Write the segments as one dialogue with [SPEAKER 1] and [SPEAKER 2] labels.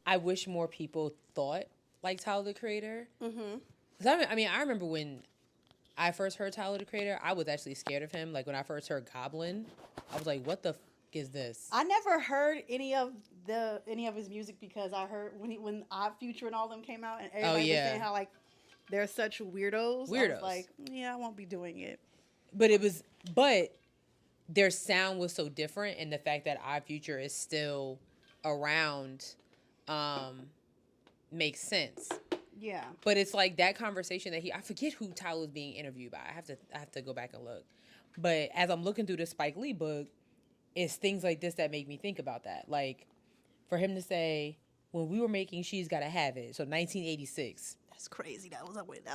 [SPEAKER 1] I wish more people thought like Tyler the Creator.
[SPEAKER 2] Mm-hmm.
[SPEAKER 1] I mean, I remember when I first heard Tyler the Creator, I was actually scared of him. Like when I first heard Goblin, I was like, "What the is this?"
[SPEAKER 2] I never heard any of his music because I heard when Odd Future and all them came out and everybody was saying how like they're such weirdos. I was like, yeah, I won't be doing it.
[SPEAKER 1] But their sound was so different, and the fact that Odd Future is still around makes sense.
[SPEAKER 2] Yeah.
[SPEAKER 1] But it's like that conversation that I forget who Tyler was being interviewed by. I have to go back and look. But as I'm looking through the Spike Lee book, it's things like this that make me think about that. Like for him to say, when we were making She's Gotta Have It, so 1986.
[SPEAKER 2] That's crazy. That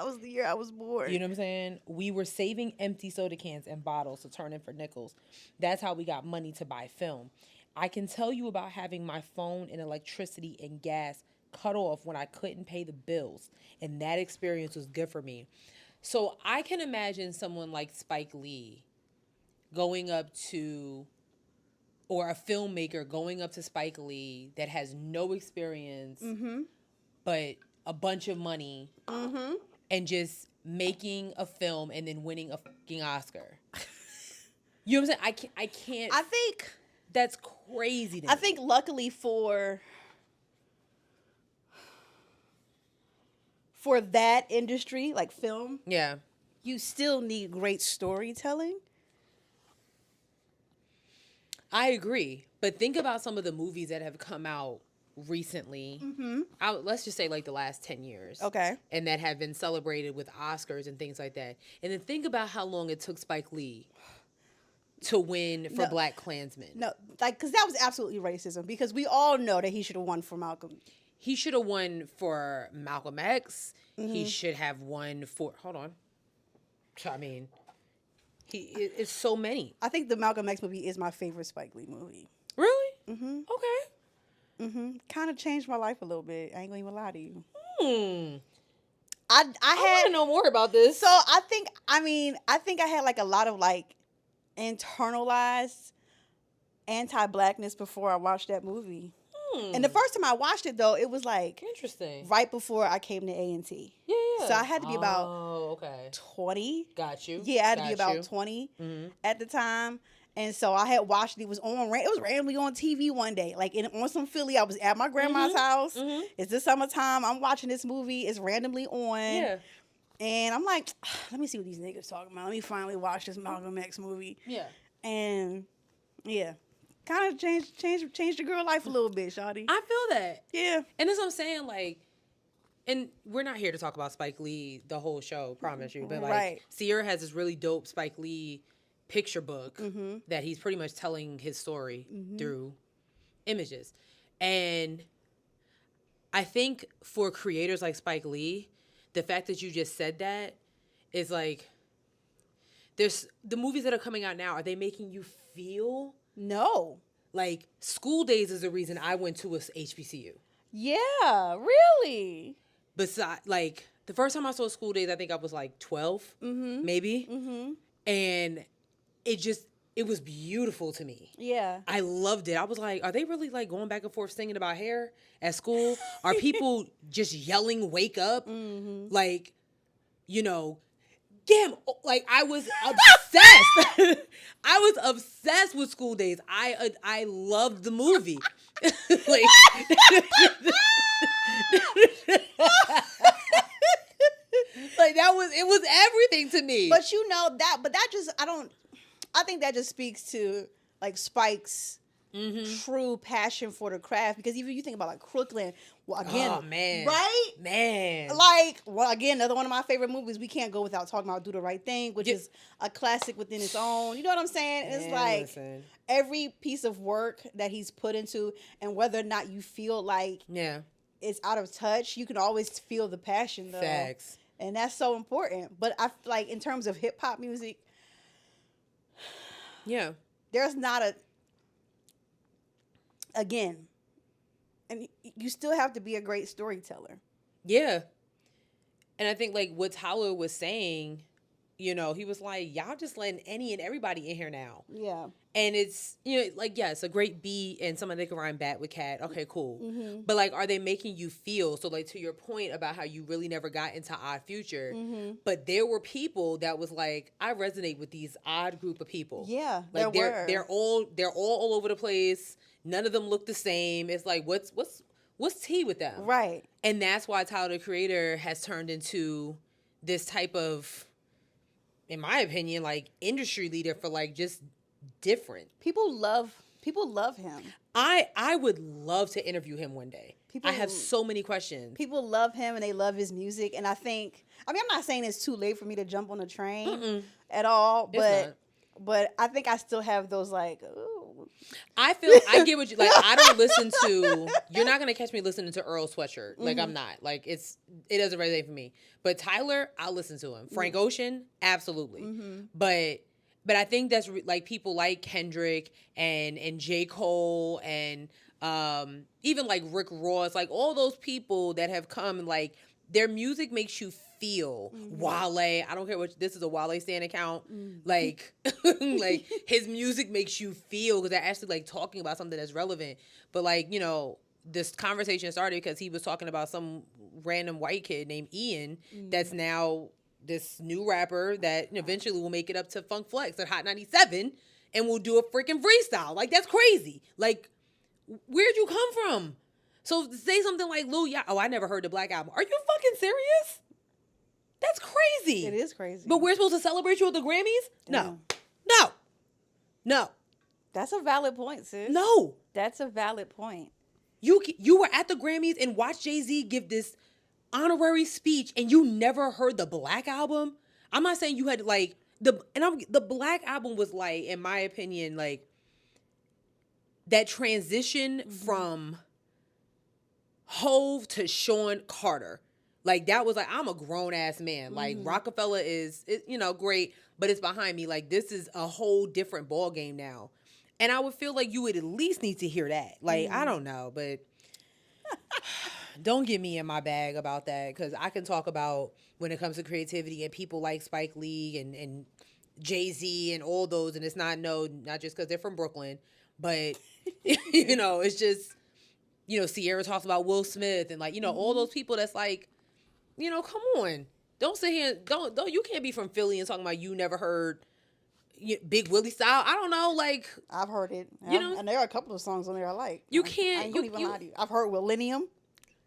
[SPEAKER 2] was the year I was born.
[SPEAKER 1] You know what I'm saying? We were saving empty soda cans and bottles to turn in for nickels. That's how we got money to buy film. I can tell you about having my phone and electricity and gas cut off when I couldn't pay the bills. And that experience was good for me. So I can imagine someone like Spike Lee going up to, or a filmmaker going up to Spike Lee that has no experience, but a bunch of money, and just making a film and then winning a fucking Oscar. You know what I'm saying? I can't.
[SPEAKER 2] I think
[SPEAKER 1] that's crazy to me.
[SPEAKER 2] I think luckily for that industry, like film,
[SPEAKER 1] yeah,
[SPEAKER 2] you still need great storytelling.
[SPEAKER 1] I agree. But think about some of the movies that have come out recently. Let's just say like the last 10 years.
[SPEAKER 2] Okay.
[SPEAKER 1] And that have been celebrated with Oscars and things like that. And then think about how long it took Spike Lee to win for Black Klansman.
[SPEAKER 2] No, like, because that was absolutely racism, because we all know that he should have won for Malcolm.
[SPEAKER 1] He should have won for Malcolm X. He should have won for... Hold on. I mean, it's so many.
[SPEAKER 2] I think the Malcolm X movie is my favorite Spike Lee movie.
[SPEAKER 1] Really?
[SPEAKER 2] Mm-hmm.
[SPEAKER 1] Okay.
[SPEAKER 2] Kind of changed my life a little bit. I ain't gonna even lie to you.
[SPEAKER 1] I want to know more about this.
[SPEAKER 2] So I think I had like a lot of like internalized anti-blackness before I watched that movie. And the first time I watched it, though, it was like
[SPEAKER 1] interesting,
[SPEAKER 2] right before I came to A&T.
[SPEAKER 1] Yeah.
[SPEAKER 2] So I had to be about 20.
[SPEAKER 1] Got you.
[SPEAKER 2] Yeah, I had to be about 20 at the time. And so I had watched it. It was randomly on TV one day. Like on some Philly. I was at my grandma's house. It's the summertime. I'm watching this movie. It's randomly on. Yeah. And I'm like, let me see what these niggas talking about. Let me finally watch this Malcolm X movie.
[SPEAKER 1] Yeah.
[SPEAKER 2] And yeah. Kind of changed the girl life a little bit, shawty.
[SPEAKER 1] I feel that.
[SPEAKER 2] Yeah.
[SPEAKER 1] And that's what I'm saying, like, and we're not here to talk about Spike Lee the whole show, promise you. But like Sierra has this really dope Spike Lee picture book that he's pretty much telling his story through images. And I think for creators like Spike Lee, the fact that you just said that is like, there's the movies that are coming out now, are they making you feel?
[SPEAKER 2] No.
[SPEAKER 1] Like, School Days is the reason I went to a HBCU.
[SPEAKER 2] Yeah, really?
[SPEAKER 1] Besides, like, the first time I saw School Days, I think I was like 12, maybe. And it was beautiful to me.
[SPEAKER 2] Yeah.
[SPEAKER 1] I loved it. I was like, are they really like going back and forth singing about hair at school? Are people just yelling, wake up? Like, you know, damn, like I was obsessed. I was obsessed with School Days. I loved the movie. Like, like it was everything to me.
[SPEAKER 2] But you know I think that just speaks to like Spike's true passion for the craft, because even you think about like Crooklyn, well, again,
[SPEAKER 1] oh man,
[SPEAKER 2] right,
[SPEAKER 1] man,
[SPEAKER 2] like, well, again, another one of my favorite movies. We can't go without talking about Do the Right Thing, which is a classic within its own. You know what I'm saying? It's like every piece of work that he's put into, and whether or not you feel like it's out of touch, you can always feel the passion though.
[SPEAKER 1] Facts.
[SPEAKER 2] And that's so important. But I like, in terms of hip hop music, there's not again, and you still have to be a great storyteller.
[SPEAKER 1] Yeah. And I think like what Tyler was saying You know, he was like, y'all just letting any and everybody in here now.
[SPEAKER 2] Yeah.
[SPEAKER 1] And it's, you know, like, yes, a great beat and someone that can rhyme bat with cat. Okay, cool.
[SPEAKER 2] Mm-hmm.
[SPEAKER 1] But, like, are they making you feel? So, like, to your point about how you really never got into Odd Future, but there were people that was like, I resonate with these odd group of people.
[SPEAKER 2] Yeah,
[SPEAKER 1] like
[SPEAKER 2] there
[SPEAKER 1] they're all over the place. None of them look the same. It's like, what's tea with them?
[SPEAKER 2] Right.
[SPEAKER 1] And that's why Tyler the Creator has turned into this type of, in my opinion, like industry leader for like just different.
[SPEAKER 2] People love him.
[SPEAKER 1] I would love to interview him one day.
[SPEAKER 2] People,
[SPEAKER 1] I have so many questions.
[SPEAKER 2] People love him and they love his music. And I mean, I'm not saying it's too late for me to jump on the train at all, but I think I still have those like, ooh.
[SPEAKER 1] I get what you, like, I don't listen to, you're not going to catch me listening to Earl Sweatshirt. Like, I'm not. Like, it doesn't resonate for me. But Tyler, I'll listen to him. Frank Ocean, absolutely. But I think that's, like, people like Kendrick and J. Cole and even, like, Rick Ross. Like, all those people that have come and, like, their music makes you feel. Wale, I don't care what, this is a Wale Stan account. Like, like his music makes you feel because they're actually like talking about something that's relevant. But like, you know, this conversation started because he was talking about some random white kid named Ian that's now this new rapper that eventually will make it up to Funk Flex at Hot 97 and will do a freaking freestyle. Like, that's crazy. Like, where'd you come from? So say something like Lil Yachty. Oh, I never heard the Black Album. Are you fucking serious? That's crazy.
[SPEAKER 2] It is crazy.
[SPEAKER 1] But we're supposed to celebrate you at the Grammys? No. No. No.
[SPEAKER 2] That's a valid point, sis.
[SPEAKER 1] No.
[SPEAKER 2] That's a valid point.
[SPEAKER 1] You were at the Grammys and watched Jay-Z give this honorary speech and you never heard the Black Album? I'm not saying you had like the Black Album was like, in my opinion, like that transition from Hove to Sean Carter. Like, that was like, I'm a grown-ass man. Like, Rockefeller is, you know, great, but it's behind me. Like, this is a whole different ball game now. And I would feel like you would at least need to hear that. Like, I don't know, but don't get me in my bag about that, because I can talk about when it comes to creativity and people like Spike Lee and Jay-Z and all those, and it's not just because they're from Brooklyn, but, you know, it's just, you know, Sierra talks about Will Smith and, like, you know, all those people that's like, you know, come on. Don't sit here. Don't. You can't be from Philly and talking about you never heard Big Willie style. I don't know. Like,
[SPEAKER 2] I've heard it.
[SPEAKER 1] You know,
[SPEAKER 2] and there are a couple of songs on there I like.
[SPEAKER 1] You can't.
[SPEAKER 2] I ain't even lie to you. I've heard Millennium.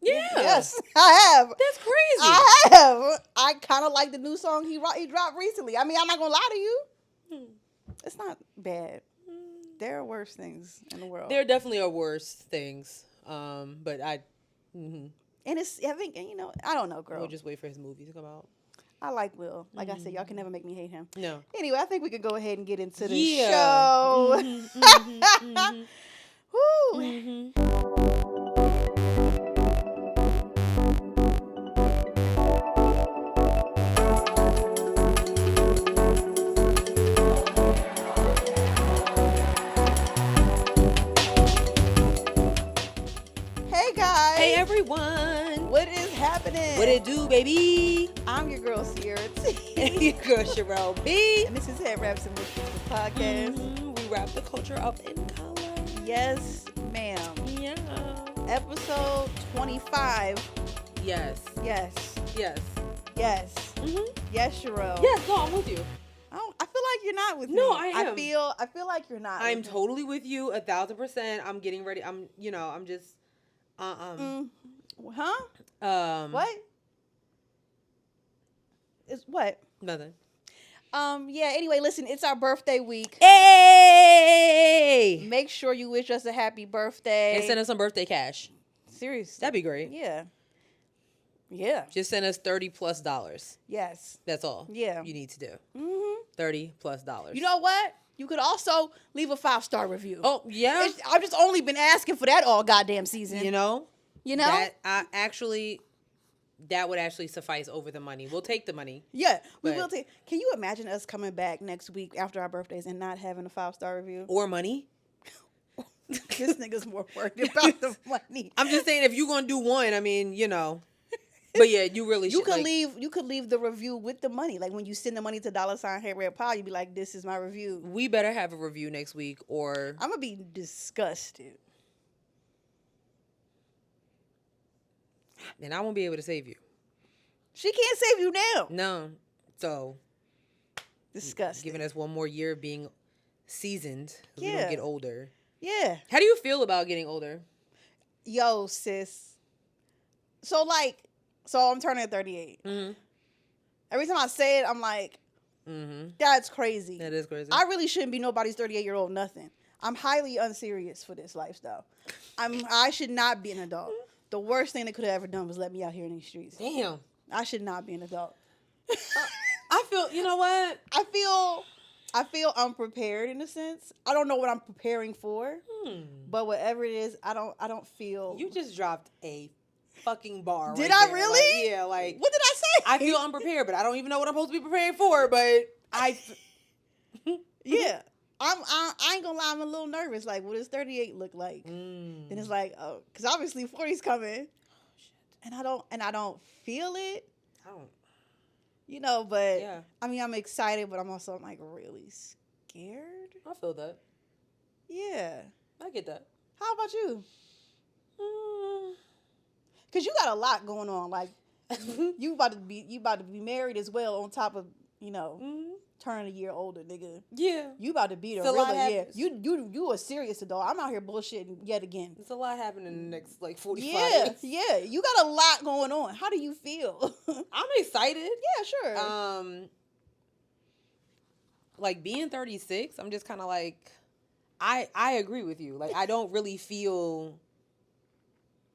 [SPEAKER 1] Yeah.
[SPEAKER 2] Yes, I have.
[SPEAKER 1] That's crazy.
[SPEAKER 2] I have. I kind of like the new song he dropped recently. I mean, I'm not gonna lie to you. It's not bad. There are worse things in the world.
[SPEAKER 1] There definitely are worse things. But I.
[SPEAKER 2] And I think, you know, I don't know, girl.
[SPEAKER 1] We'll just wait for his movie to come out.
[SPEAKER 2] I like Will. Like I said, y'all can never make me hate him.
[SPEAKER 1] No.
[SPEAKER 2] Anyway, I think we can go ahead and get into the show. Woo. Hey guys.
[SPEAKER 1] Hey everyone.
[SPEAKER 2] What is happening?
[SPEAKER 1] What it do, baby?
[SPEAKER 2] I'm your girl Sierra T.
[SPEAKER 1] And your girl Cheryl B.
[SPEAKER 2] And this is Headwraps and the podcast.
[SPEAKER 1] We wrap the culture up in color.
[SPEAKER 2] Yes, ma'am.
[SPEAKER 1] Yeah.
[SPEAKER 2] Episode 25.
[SPEAKER 1] Yes.
[SPEAKER 2] Yes.
[SPEAKER 1] Yes.
[SPEAKER 2] Yes. Yes, Cheryl.
[SPEAKER 1] Yes, no, I'm with you.
[SPEAKER 2] I feel like you're not with me.
[SPEAKER 1] No, I am.
[SPEAKER 2] I feel like you're not.
[SPEAKER 1] I'm totally with you 1,000%. I'm getting ready. I'm just
[SPEAKER 2] Huh? What? It's what?
[SPEAKER 1] Nothing.
[SPEAKER 2] Yeah, anyway, listen, it's our birthday week.
[SPEAKER 1] Hey!
[SPEAKER 2] Make sure you wish us a happy birthday.
[SPEAKER 1] And send us some birthday cash.
[SPEAKER 2] Seriously.
[SPEAKER 1] That'd be great.
[SPEAKER 2] Yeah. Yeah.
[SPEAKER 1] Just send us $30+.
[SPEAKER 2] Yes.
[SPEAKER 1] That's all.
[SPEAKER 2] Yeah.
[SPEAKER 1] You need to do. $30+.
[SPEAKER 2] You know what? You could also leave a 5-star review.
[SPEAKER 1] Oh, yeah.
[SPEAKER 2] I've just only been asking for that all goddamn season.
[SPEAKER 1] You know?
[SPEAKER 2] That
[SPEAKER 1] would actually suffice over the money. We'll take the money.
[SPEAKER 2] Yeah, we will take. Can you imagine us coming back next week after our birthdays and not having a 5-star review?
[SPEAKER 1] Or money?
[SPEAKER 2] This nigga's more worried about the money.
[SPEAKER 1] I'm just saying, if you're going to do one, I mean, you know. But yeah, you really
[SPEAKER 2] You
[SPEAKER 1] should.
[SPEAKER 2] could
[SPEAKER 1] Like,
[SPEAKER 2] leave the review with the money. Like when you send the money to $Headwrappod, you'd be like, "This is my review."
[SPEAKER 1] we better have a review next week, or
[SPEAKER 2] I'm gonna be disgusted.
[SPEAKER 1] and I won't be able to save you.
[SPEAKER 2] She can't save you now.
[SPEAKER 1] No. So
[SPEAKER 2] Disgusting.
[SPEAKER 1] giving us one more year of being seasoned. We
[SPEAKER 2] Yeah.
[SPEAKER 1] don't get older.
[SPEAKER 2] Yeah.
[SPEAKER 1] How do you feel about getting older?
[SPEAKER 2] Yo, sis. So I'm turning 38.
[SPEAKER 1] Mm-hmm.
[SPEAKER 2] Every time I say it, I'm like, that's crazy.
[SPEAKER 1] That is crazy.
[SPEAKER 2] I really shouldn't be nobody's 38-year-old nothing. I'm highly unserious for this lifestyle. I should not be an adult. The worst thing they could have ever done was let me out here in these streets.
[SPEAKER 1] Damn.
[SPEAKER 2] I should not be an adult.
[SPEAKER 1] I feel, you know what?
[SPEAKER 2] I feel unprepared in a sense. I don't know what I'm preparing for, but whatever it is, I don't feel.
[SPEAKER 1] You just dropped a fucking bar.
[SPEAKER 2] Did
[SPEAKER 1] right
[SPEAKER 2] I
[SPEAKER 1] there.
[SPEAKER 2] really?
[SPEAKER 1] Like, yeah, like.
[SPEAKER 2] What did I say?
[SPEAKER 1] I feel unprepared, but I don't even know what I'm supposed to be preparing for. But
[SPEAKER 2] Yeah. I ain't gonna lie, I'm a little nervous. Like, what does 38 look like? Then it's like, oh, because obviously 40's coming. Oh, shit. And I don't feel it.
[SPEAKER 1] I don't.
[SPEAKER 2] You know, but
[SPEAKER 1] Yeah.
[SPEAKER 2] I mean, I'm excited, but I'm also like really scared.
[SPEAKER 1] I feel that.
[SPEAKER 2] Yeah.
[SPEAKER 1] I get that.
[SPEAKER 2] How about you? Because you got a lot going on. Like, you about to be married as well on top of, turning a year older, nigga.
[SPEAKER 1] Yeah.
[SPEAKER 2] You about to be the
[SPEAKER 1] It's a lot
[SPEAKER 2] real, you a serious adult. I'm out here bullshitting yet again.
[SPEAKER 1] There's a lot happening in the next, 45
[SPEAKER 2] Yeah, yeah. You got a lot going on. How do you feel?
[SPEAKER 1] I'm excited.
[SPEAKER 2] Yeah, sure.
[SPEAKER 1] Like, being 36, I'm just kind of like, I agree with you. Like, I don't really feel,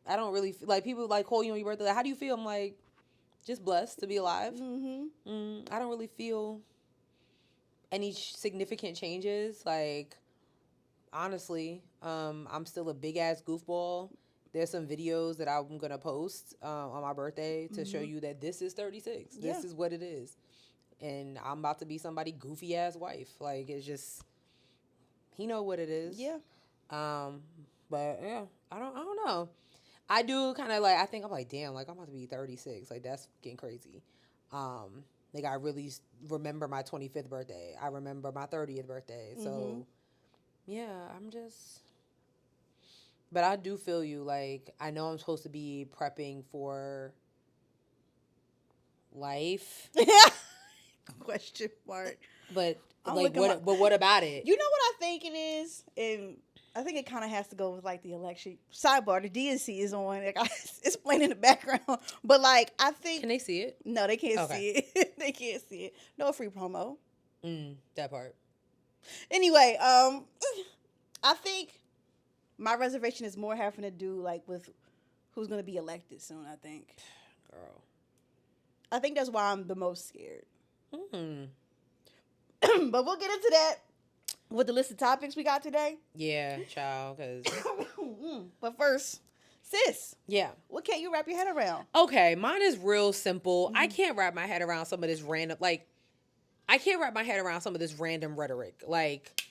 [SPEAKER 1] like, people, like, call you on your birthday. Like, how do you feel? I'm like, just blessed to be alive. I don't really feel any significant changes. Like, honestly, I'm still a big ass goofball. There's some videos that I'm gonna post on my birthday to show you that this is 36.
[SPEAKER 2] Yeah.
[SPEAKER 1] This is what it is, and I'm about to be somebody goofy ass wife. Like, it's just, he know what it is.
[SPEAKER 2] Yeah.
[SPEAKER 1] But yeah, I don't know. I do kind of like, I think I'm like, damn, like, I'm about to be 36. Like, that's getting crazy. Like, I really remember my 25th birthday. I remember my 30th birthday. So, yeah, I'm just... But I do feel you. Like, I know I'm supposed to be prepping for life.
[SPEAKER 2] Question mark.
[SPEAKER 1] But, like, what about it?
[SPEAKER 2] You know what I think it is? And I think it kind of has to go with, like, the election. Sidebar, the DNC is on. Like, it's playing in the background. But, like, I think...
[SPEAKER 1] Can they see it?
[SPEAKER 2] No, they can't see it. They can't see it. No free promo.
[SPEAKER 1] That part.
[SPEAKER 2] Anyway, I think my reservation is more having to do, like, with who's going to be elected soon, I think.
[SPEAKER 1] Girl.
[SPEAKER 2] I think that's why I'm the most scared. But we'll get into that with the list of topics we got today.
[SPEAKER 1] Yeah, child, because...
[SPEAKER 2] But first, sis.
[SPEAKER 1] Yeah.
[SPEAKER 2] What can't you wrap your head around?
[SPEAKER 1] Okay, mine is real simple. I can't wrap my head around some of this random, like, I can't wrap my head around some of this random rhetoric, like,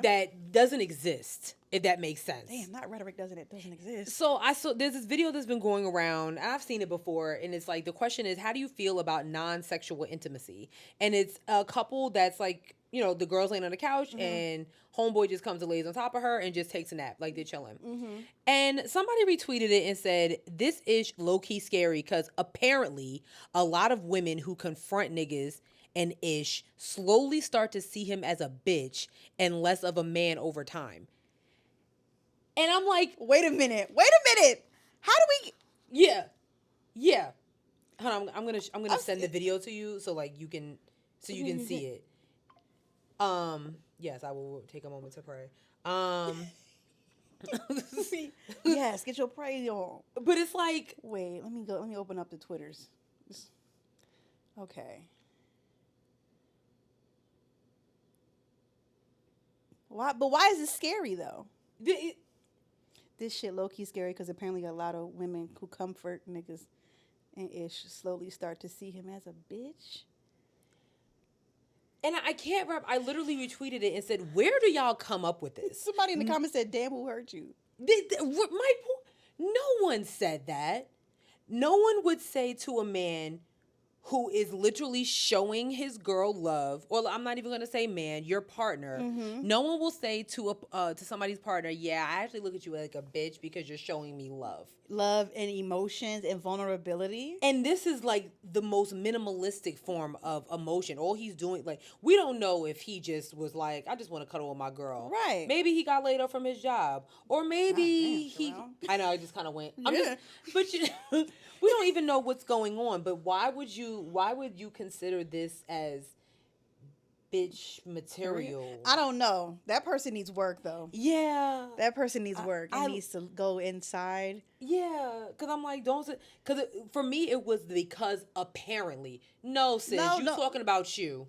[SPEAKER 1] that doesn't exist, if that makes sense.
[SPEAKER 2] Damn, not rhetoric doesn't exist.
[SPEAKER 1] So there's this video that's been going around, and I've seen it before, and it's like, the question is, how do you feel about non-sexual intimacy? And it's a couple that's like, the girl's laying on the couch, and homeboy just comes and lays on top of her and just takes a nap, like they're chilling. And somebody retweeted it and said, this is low-key scary, because apparently a lot of women who confront niggas and ish slowly start to see him as a bitch and less of a man over time. And I'm like,
[SPEAKER 2] wait a minute. How do we?
[SPEAKER 1] Yeah. Hold on, I'm gonna send the video to you so like you can see it. Yes, I will take a moment to pray.
[SPEAKER 2] Yes, get your praise on.
[SPEAKER 1] But it's like,
[SPEAKER 2] wait, let me open up the Twitters. Okay. Why is this scary though? This shit low-key scary because apparently a lot of women who comfort niggas and ish slowly start to see him as a bitch.
[SPEAKER 1] And I can't wrap. I literally retweeted it and said, "Where do y'all come up with this?"
[SPEAKER 2] Somebody in the comments said, "Damn, who hurt you?"
[SPEAKER 1] No one said that. no one would say to a man who is literally showing his girl love, or I'm not even gonna say man, your partner. No one will say to somebody's partner, yeah, I actually look at you like a bitch because you're showing me love.
[SPEAKER 2] Love and emotions and vulnerability.
[SPEAKER 1] And this is like the most minimalistic form of emotion. All he's doing, like, we don't know if he just was like, I just want to cuddle with my girl.
[SPEAKER 2] Right.
[SPEAKER 1] Maybe he got laid off from his job, or maybe I know, I just kind of went. We don't even know what's going on. But why would you consider this as bitch material?
[SPEAKER 2] I don't know. That person needs work, though.
[SPEAKER 1] Yeah.
[SPEAKER 2] That person needs work. He needs to go inside.
[SPEAKER 1] Yeah, because I'm like, because for me, it was because apparently. No, sis, talking about you.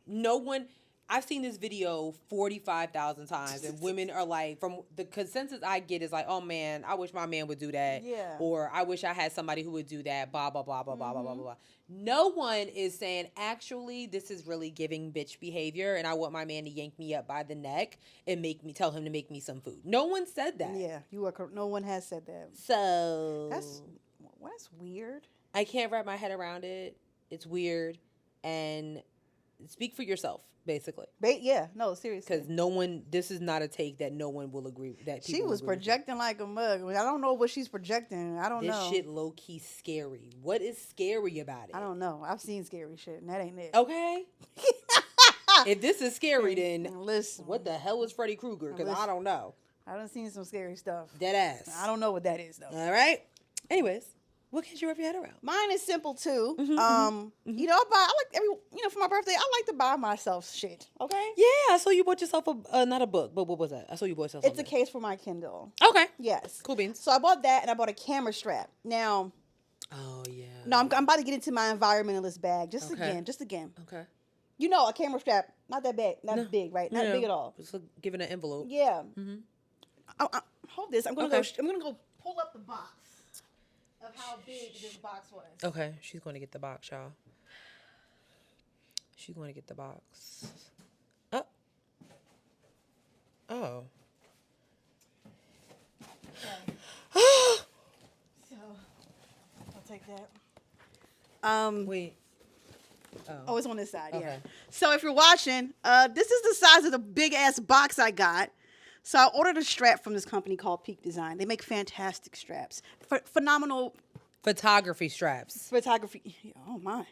[SPEAKER 1] No one, I've seen this video 45,000 times, and women are like, from the consensus I get is like, oh man, I wish my man would do that.
[SPEAKER 2] Yeah.
[SPEAKER 1] Or I wish I had somebody who would do that, blah, blah, blah, blah, blah, blah, blah, blah. No one is saying, actually, this is really giving bitch behavior, and I want my man to yank me up by the neck and tell him to make me some food. No one said that.
[SPEAKER 2] Yeah, you are correct. No one has said that.
[SPEAKER 1] So
[SPEAKER 2] that's weird.
[SPEAKER 1] I can't wrap my head around it. It's weird. And speak for yourself, basically.
[SPEAKER 2] Yeah, no, seriously.
[SPEAKER 1] Because this is not a take that no one will agree that
[SPEAKER 2] she was projecting like a mug. I don't know what she's projecting. I don't know.
[SPEAKER 1] This shit low key scary. What is scary about it?
[SPEAKER 2] I don't know. I've seen scary shit, and that ain't it.
[SPEAKER 1] Okay. If this is scary, then
[SPEAKER 2] listen.
[SPEAKER 1] What the hell is Freddy Krueger? Because I don't know.
[SPEAKER 2] I done seen some scary stuff.
[SPEAKER 1] Dead ass.
[SPEAKER 2] I don't know what that is though.
[SPEAKER 1] All right. Anyways. What can't you wrap your head around?
[SPEAKER 2] Mine is simple too. You know, I like for my birthday, I like to buy myself shit. Okay.
[SPEAKER 1] Yeah, I saw you bought yourself not a book, but what was that? I saw you bought yourself.
[SPEAKER 2] It's a case for my Kindle.
[SPEAKER 1] Okay.
[SPEAKER 2] Yes.
[SPEAKER 1] Cool beans.
[SPEAKER 2] So I bought that, and I bought a camera strap. Now.
[SPEAKER 1] Oh yeah.
[SPEAKER 2] No, I'm about to get into my environmentalist bag. Just again.
[SPEAKER 1] Okay.
[SPEAKER 2] You know, a camera strap, not that big, big, right? Not big at all.
[SPEAKER 1] Just giving an envelope.
[SPEAKER 2] Yeah. Hold this. I'm gonna go pull up the box of how big this box was.
[SPEAKER 1] Okay, she's going to get the box, y'all. She's going to get the box. Oh.
[SPEAKER 2] Okay. So, I'll take that.
[SPEAKER 1] Wait.
[SPEAKER 2] Oh, it's on this side,
[SPEAKER 1] okay.
[SPEAKER 2] Yeah. So if you're watching, this is the size of the big ass box I got. So I ordered a strap from this company called Peak Design. They make fantastic straps. Phenomenal
[SPEAKER 1] photography straps.
[SPEAKER 2] Photography. Oh my.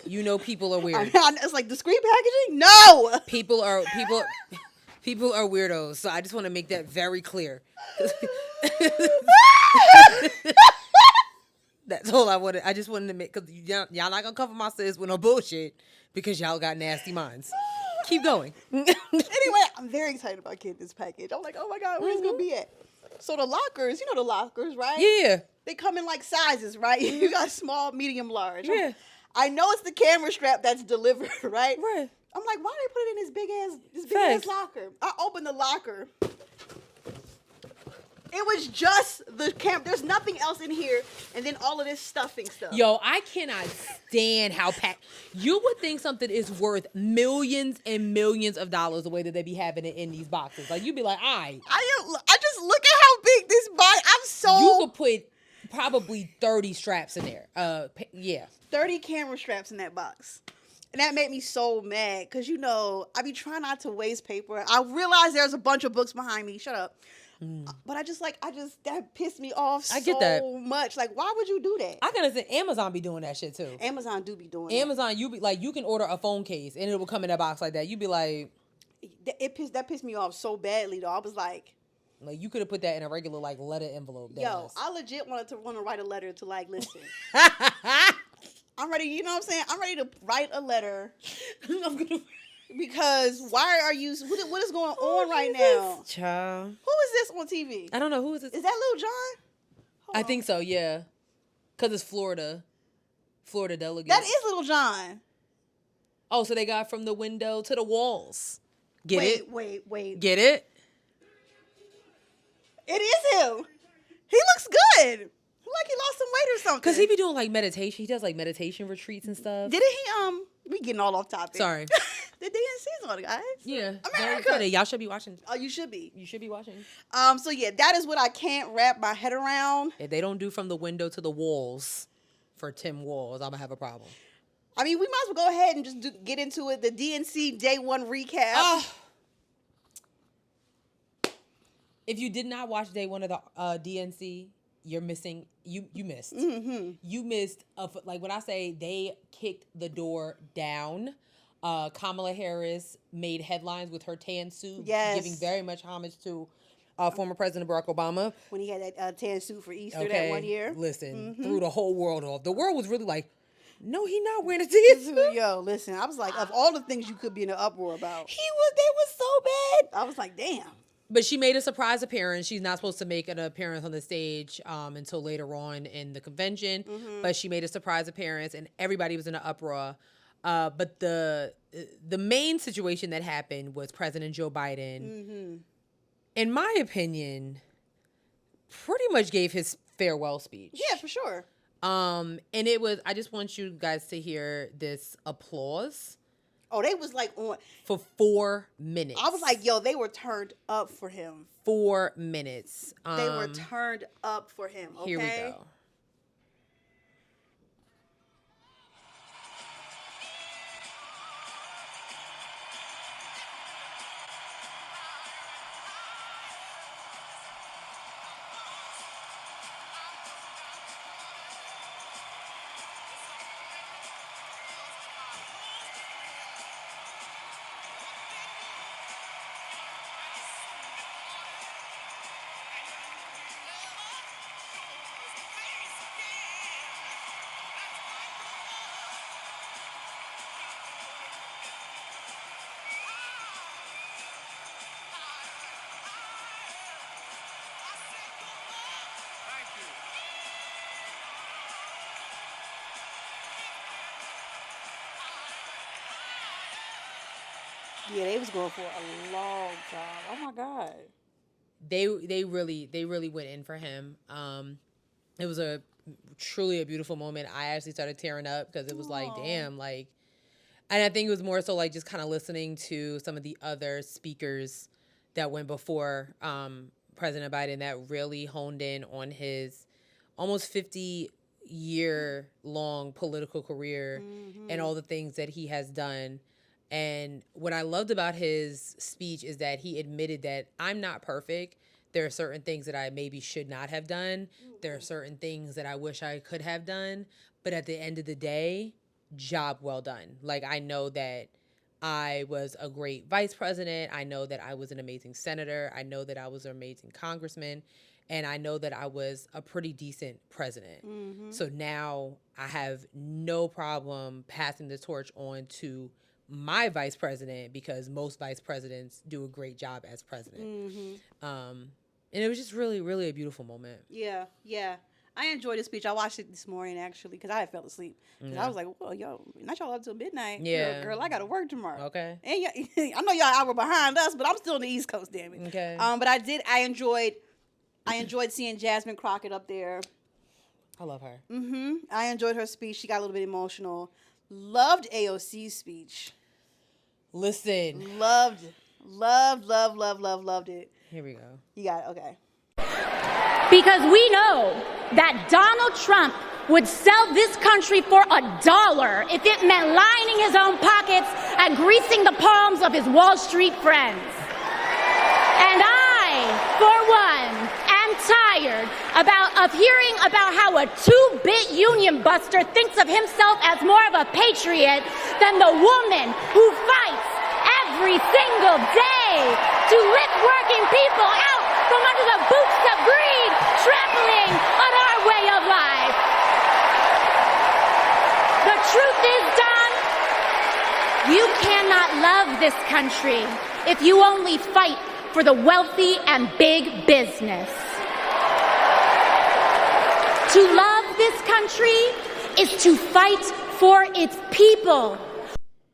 [SPEAKER 1] You know people are weird.
[SPEAKER 2] It's like discreet packaging? No.
[SPEAKER 1] People are weirdos. So I just want to make that very clear. That's all I wanted. I just wanted to make, because y'all not gonna cover my sis with no bullshit because y'all got nasty minds. Keep going.
[SPEAKER 2] Anyway, I'm very excited about getting this package. I'm like, oh my God, where's it gonna be at? So the lockers, you know the lockers, right?
[SPEAKER 1] Yeah.
[SPEAKER 2] They come in like sizes, right? You got small, medium, large.
[SPEAKER 1] Yeah.
[SPEAKER 2] I know it's the camera strap that's delivered, right?
[SPEAKER 1] Right.
[SPEAKER 2] I'm like, why they put it in this big ass locker? I opened the locker. It was just the camera. There's nothing else in here, and then all of this stuffing stuff.
[SPEAKER 1] Yo, I cannot stand how packed. You would think something is worth millions and millions of dollars the way that they be having it in these boxes. Like, you'd be like, I
[SPEAKER 2] just look at how big this box.
[SPEAKER 1] You could put probably 30 straps in there. Yeah.
[SPEAKER 2] 30 camera straps in that box. And that made me so mad because, you know, I be trying not to waste paper. I realize there's a bunch of books behind me. Shut up. But that pissed me off so much. Like, why would you do that?
[SPEAKER 1] I can understand Amazon be doing that shit too.
[SPEAKER 2] Amazon do be doing
[SPEAKER 1] Amazon, you be like, you can order a phone case and it will come in a box like that. You be like,
[SPEAKER 2] that pissed me off so badly though. I was like
[SPEAKER 1] you could have put that in a regular like letter envelope.
[SPEAKER 2] Yo, I legit want to write a letter to like, listen. I'm ready. You know what I'm saying? I'm ready to write a letter. Because why are you? What is going on right now?
[SPEAKER 1] Child.
[SPEAKER 2] Who is this on TV?
[SPEAKER 1] I don't know. Who is this?
[SPEAKER 2] Is that Lil Jon?
[SPEAKER 1] I think so. Yeah. Because it's Florida delegate.
[SPEAKER 2] That is Lil Jon.
[SPEAKER 1] Oh, so they got from the window to the walls. Wait.
[SPEAKER 2] Get
[SPEAKER 1] it?
[SPEAKER 2] It is him. He looks good. Like he lost some weight or something.
[SPEAKER 1] Because he be doing like meditation. He does like meditation retreats and stuff.
[SPEAKER 2] Didn't he, we getting all off topic.
[SPEAKER 1] Sorry.
[SPEAKER 2] The DNC's on, guys.
[SPEAKER 1] Yeah.
[SPEAKER 2] America.
[SPEAKER 1] Y'all should be watching.
[SPEAKER 2] Oh, you should be.
[SPEAKER 1] You should be watching.
[SPEAKER 2] So yeah, that is what I can't wrap my head around.
[SPEAKER 1] If they don't do From the Window to the Walls for Tim Walls, I'm gonna have a problem.
[SPEAKER 2] I mean, we might as well go ahead and just get into it. The DNC Day 1 recap.
[SPEAKER 1] If you did not watch Day 1 of the DNC, you're missing. You missed.
[SPEAKER 2] Mm-hmm.
[SPEAKER 1] You missed. Like when I say they kicked the door down. Kamala Harris made headlines with her tan suit, giving very much homage to former President Barack Obama.
[SPEAKER 2] When he had that tan suit for Easter that one year.
[SPEAKER 1] Listen, threw the whole world off. The world was really like, no, he not wearing a tan suit.
[SPEAKER 2] Yo, listen, I was like, of all the things you could be in an uproar about.
[SPEAKER 1] They was so bad.
[SPEAKER 2] I was like, damn.
[SPEAKER 1] But she made a surprise appearance. She's not supposed to make an appearance on the stage until later on in the convention. Mm-hmm. But she made a surprise appearance, and everybody was in an uproar. But the main situation that happened was President Joe Biden, in my opinion, pretty much gave his farewell speech.
[SPEAKER 2] Yeah, for sure.
[SPEAKER 1] And it was, I just want you guys to hear this applause.
[SPEAKER 2] Oh, they was like on
[SPEAKER 1] for 4 minutes.
[SPEAKER 2] I was like, yo, they were turned up for him.
[SPEAKER 1] 4 minutes.
[SPEAKER 2] They were turned up for him. Okay?
[SPEAKER 1] Here we go.
[SPEAKER 2] Yeah, they was going for a long time. Oh my God.
[SPEAKER 1] They really went in for him. It was truly a beautiful moment. I actually started tearing up because it was like, damn, like, and I think it was more so like just kind of listening to some of the other speakers that went before President Biden that really honed in on his almost 50-year-long political career and all the things that he has done. And what I loved about his speech is that he admitted that I'm not perfect. There are certain things that I maybe should not have done. There are certain things that I wish I could have done. But at the end of the day, job well done. Like, I know that I was a great vice president. I know that I was an amazing senator. I know that I was an amazing congressman. And I know that I was a pretty decent president. So now I have no problem passing the torch on to my vice president because most vice presidents do a great job as president. And it was just really, really a beautiful moment.
[SPEAKER 2] Yeah. I enjoyed the speech. I watched it this morning, actually, because I had fell asleep. I was like, well, yo, not y'all up till midnight.
[SPEAKER 1] Yeah.
[SPEAKER 2] Girl, I got to work tomorrow.
[SPEAKER 1] Okay.
[SPEAKER 2] And I know y'all hour behind us, but I'm still on the East Coast, damn it.
[SPEAKER 1] Okay.
[SPEAKER 2] But I enjoyed seeing Jasmine Crockett up there.
[SPEAKER 1] I love her.
[SPEAKER 2] I enjoyed her speech. She got a little bit emotional. Loved AOC's speech.
[SPEAKER 1] Listen.
[SPEAKER 2] Loved it.
[SPEAKER 1] Here we go.
[SPEAKER 2] You got it. Okay.
[SPEAKER 3] Because we know that Donald Trump would sell this country for $1 if it meant lining his own pockets and greasing the palms of his Wall Street friends. And I, for one, am tired of hearing about how a two-bit union buster thinks of himself as more of a patriot than the woman who fights every single day to lift working people out from under the boots of greed, trampling on our way of life. The truth is, Don, you cannot love this country if you only fight for the wealthy and big business. To love this country is to fight for its people.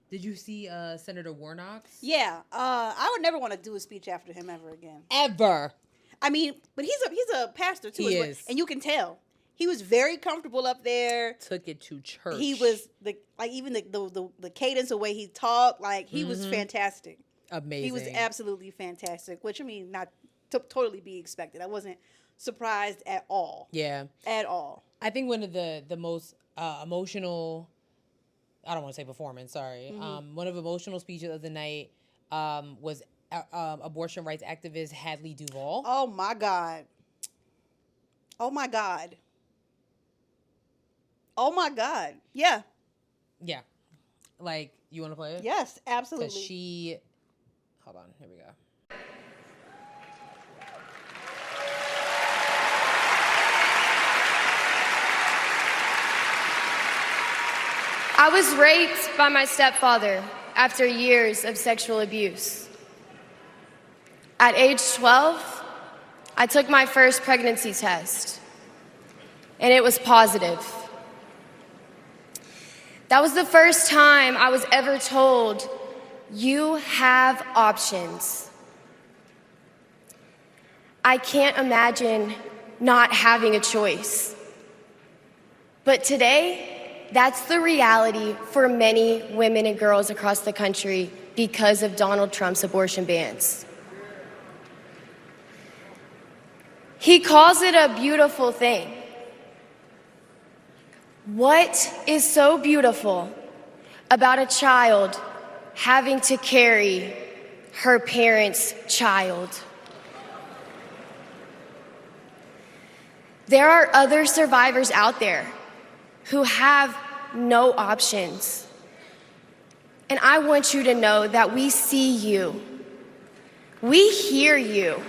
[SPEAKER 1] Did you see Senator Warnock's?
[SPEAKER 2] Yeah. I would never want to do a speech after him ever again.
[SPEAKER 1] Ever.
[SPEAKER 2] I mean, but he's a pastor too.
[SPEAKER 1] He is.
[SPEAKER 2] And you can tell. He was very comfortable up there.
[SPEAKER 1] Took it to church.
[SPEAKER 2] He was even the cadence, the way he talked, like he was fantastic.
[SPEAKER 1] Amazing.
[SPEAKER 2] He was absolutely fantastic. Which, I mean, not to totally be expected. I wasn't surprised at all.
[SPEAKER 1] Yeah.
[SPEAKER 2] At all.
[SPEAKER 1] I think one of the most emotional, I don't want to say performance, sorry. One of the emotional speeches of the night was abortion rights activist Hadley Duvall.
[SPEAKER 2] Oh my God. Oh my God. Oh my God. Yeah.
[SPEAKER 1] Yeah. Like, you want to play it?
[SPEAKER 2] Yes, absolutely.
[SPEAKER 1] Because hold on, here we go.
[SPEAKER 4] I was raped by my stepfather after years of sexual abuse. At age 12, I took my first pregnancy test, and it was positive. That was the first time I was ever told, you have options. I can't imagine not having a choice. But today, that's the reality for many women and girls across the country because of Donald Trump's abortion bans. He calls it a beautiful thing. What is so beautiful about a child having to carry her parent's child? There are other survivors out there who have no options. And I want you to know that we see you. We hear you.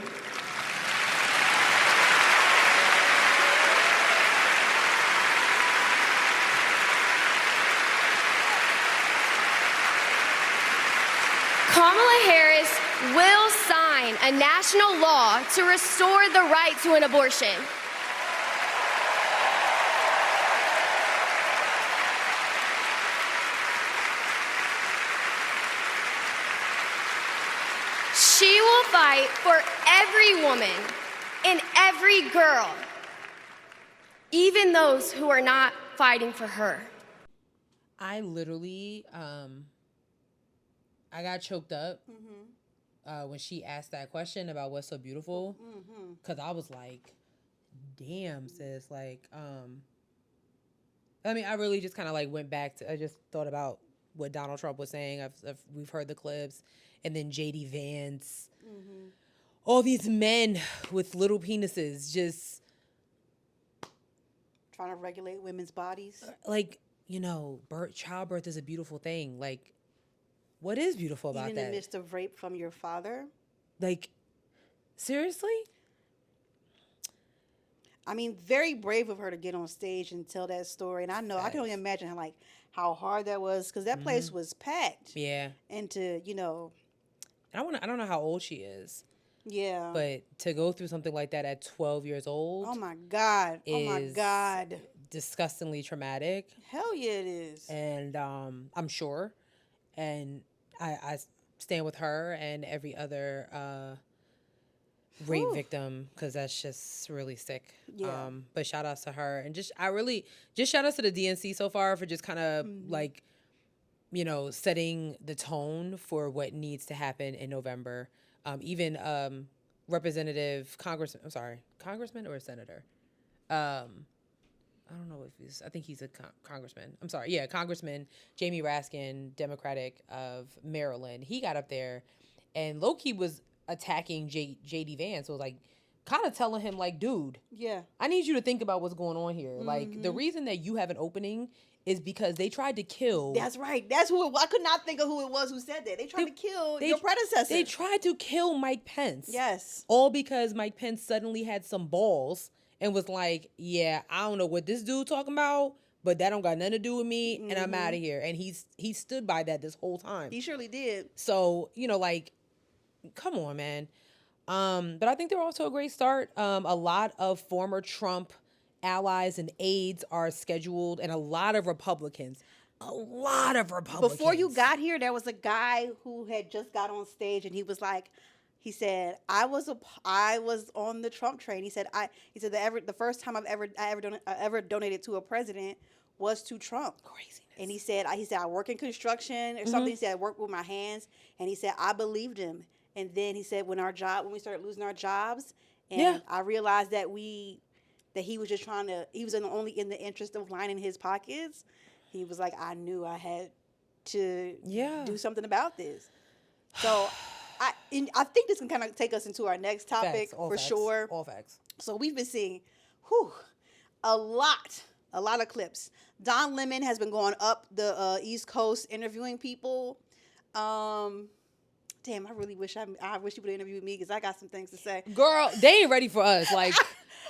[SPEAKER 4] Kamala Harris will sign a national law to restore the right to an abortion. She will fight for every woman and every girl, even those who are not fighting for her.
[SPEAKER 1] I literally, I got choked up when she asked that question about what's so beautiful. Because I was like, damn, sis. Like, I mean, I really just kind of like went back to, I just thought about what Donald Trump was saying. We've heard the clips. And then J.D. Vance. All these men with little penises just
[SPEAKER 2] trying to regulate women's bodies.
[SPEAKER 1] Like, you know, childbirth is a beautiful thing. Like, what is beautiful about that?
[SPEAKER 2] Even in the midst of rape from your father?
[SPEAKER 1] Like, seriously?
[SPEAKER 2] I mean, very brave of her to get on stage and tell that story. And I know, I can only imagine how hard that was, because that place was packed.
[SPEAKER 1] Yeah.
[SPEAKER 2] And to, you know...
[SPEAKER 1] I don't know how old she is.
[SPEAKER 2] Yeah.
[SPEAKER 1] But to go through something like that at 12 years old.
[SPEAKER 2] Oh my God. Oh my God.
[SPEAKER 1] Disgustingly traumatic.
[SPEAKER 2] Hell yeah, it is.
[SPEAKER 1] And I'm sure. And I stand with her and every other rape victim, because that's just really sick.
[SPEAKER 2] Yeah.
[SPEAKER 1] But shout outs to her. And just shout outs to the DNC so far for just kind of like, you know, setting the tone for what needs to happen in November. Even congressman or a senator? I don't know if he's, I think he's a congressman. I'm sorry. Yeah, Congressman Jamie Raskin, Democratic of Maryland. He got up there and low-key was attacking J.D. Vance. So it was like, kind of telling him like, dude, I need you to think about what's going on here. Like, the reason that you have an opening is because they tried to kill.
[SPEAKER 2] That's right. That's who I could not think of who it was who said that. They tried to kill your predecessor.
[SPEAKER 1] They tried to kill Mike Pence.
[SPEAKER 2] Yes.
[SPEAKER 1] All because Mike Pence suddenly had some balls and was like, yeah, I don't know what this dude talking about, but that don't got nothing to do with me, and I'm out of here. And he stood by that this whole time.
[SPEAKER 2] He surely did.
[SPEAKER 1] So, you know, like, come on, man. But I think they're off to a great start. A lot of former Trump allies and aides are scheduled, and a lot of Republicans.
[SPEAKER 2] Before you got here, there was a guy who had just got on stage, and he He said, I was on the Trump train. He said the first time I ever donated to a president was to Trump.
[SPEAKER 1] Craziness.
[SPEAKER 2] And he said I work in construction or something. He said I work with my hands, and he said I believed him. And then he said when we started losing our jobs, and I realized that he was just he was only in the interest of lining his pockets. He was like, I knew I had to do something about this. So I think this can kind of take us into our next topic sure.
[SPEAKER 1] All facts.
[SPEAKER 2] So we've been seeing a lot of clips. Don Lemon has been going up the East Coast interviewing people. Damn, I really wish I wish you would have interviewed me because I got some things to say.
[SPEAKER 1] Girl, they ain't ready for us. Like,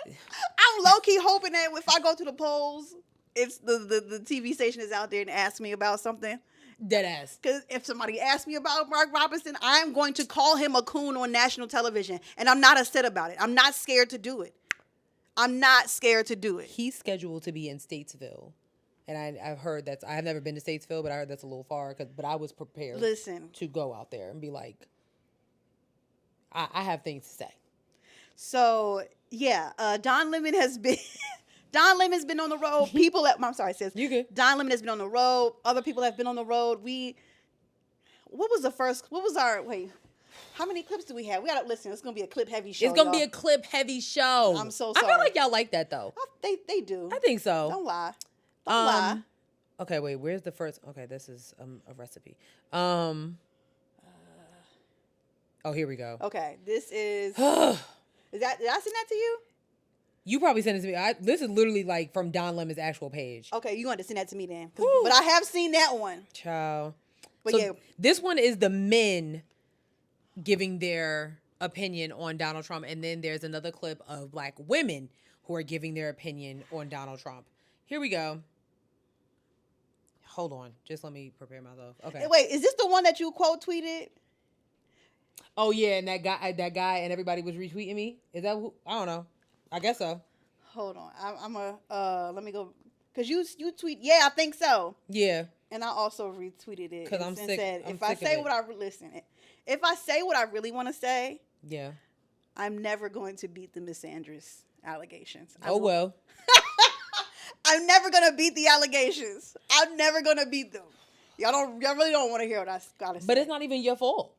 [SPEAKER 2] I'm low key hoping that if I go to the polls, it's the TV station is out there and ask me about something.
[SPEAKER 1] Dead ass.
[SPEAKER 2] Because if somebody asks me about Mark Robinson, I'm going to call him a coon on national television, and I'm not upset about it. I'm not scared to do it.
[SPEAKER 1] He's scheduled to be in Statesville. And I've heard that's, I have never been to Statesville, but I heard that's a little far. But I was prepared to go out there and be like, I have things to say.
[SPEAKER 2] So, Don Lemon has been... Don Lemon's been on the road. I'm sorry, sis.
[SPEAKER 1] You good.
[SPEAKER 2] Don Lemon has been on the road. Other people have been on the road. How many clips do we have? We got to listen. It's going to be a clip-heavy show.
[SPEAKER 1] It's going to be a clip-heavy show.
[SPEAKER 2] I'm so sorry.
[SPEAKER 1] I feel like y'all like that, though.
[SPEAKER 2] They do.
[SPEAKER 1] I think so.
[SPEAKER 2] Don't lie. Don't lie.
[SPEAKER 1] Okay, wait. Where's the first? Okay, this is a recipe. Here we go.
[SPEAKER 2] Okay, this is... did I send that to you?
[SPEAKER 1] You probably sent it to me. This is literally like from Don Lemon's actual page.
[SPEAKER 2] Okay, you want to send that to me then. But I have seen that one.
[SPEAKER 1] Ciao.
[SPEAKER 2] But
[SPEAKER 1] so this one is the men giving their opinion on Donald Trump. And then there's another clip of Black women who are giving their opinion on Donald Trump. Here we go. Hold on. Just let me prepare myself. Okay.
[SPEAKER 2] Hey, wait, is this the one that you quote tweeted?
[SPEAKER 1] Oh, yeah. And that guy and everybody was retweeting me. Is that who? I don't know. I guess so. Hold
[SPEAKER 2] on. Let me go. Because you tweet. Yeah, I think so.
[SPEAKER 1] Yeah.
[SPEAKER 2] And I also retweeted it.
[SPEAKER 1] Because I'm sick.
[SPEAKER 2] Said, if I say what I really want to say.
[SPEAKER 1] Yeah.
[SPEAKER 2] I'm never going to beat the misandrous allegations.
[SPEAKER 1] Well.
[SPEAKER 2] I'm never going to beat the allegations. I'm never going to beat them. Y'all really don't want to hear what I got to say.
[SPEAKER 1] But it's not even your fault.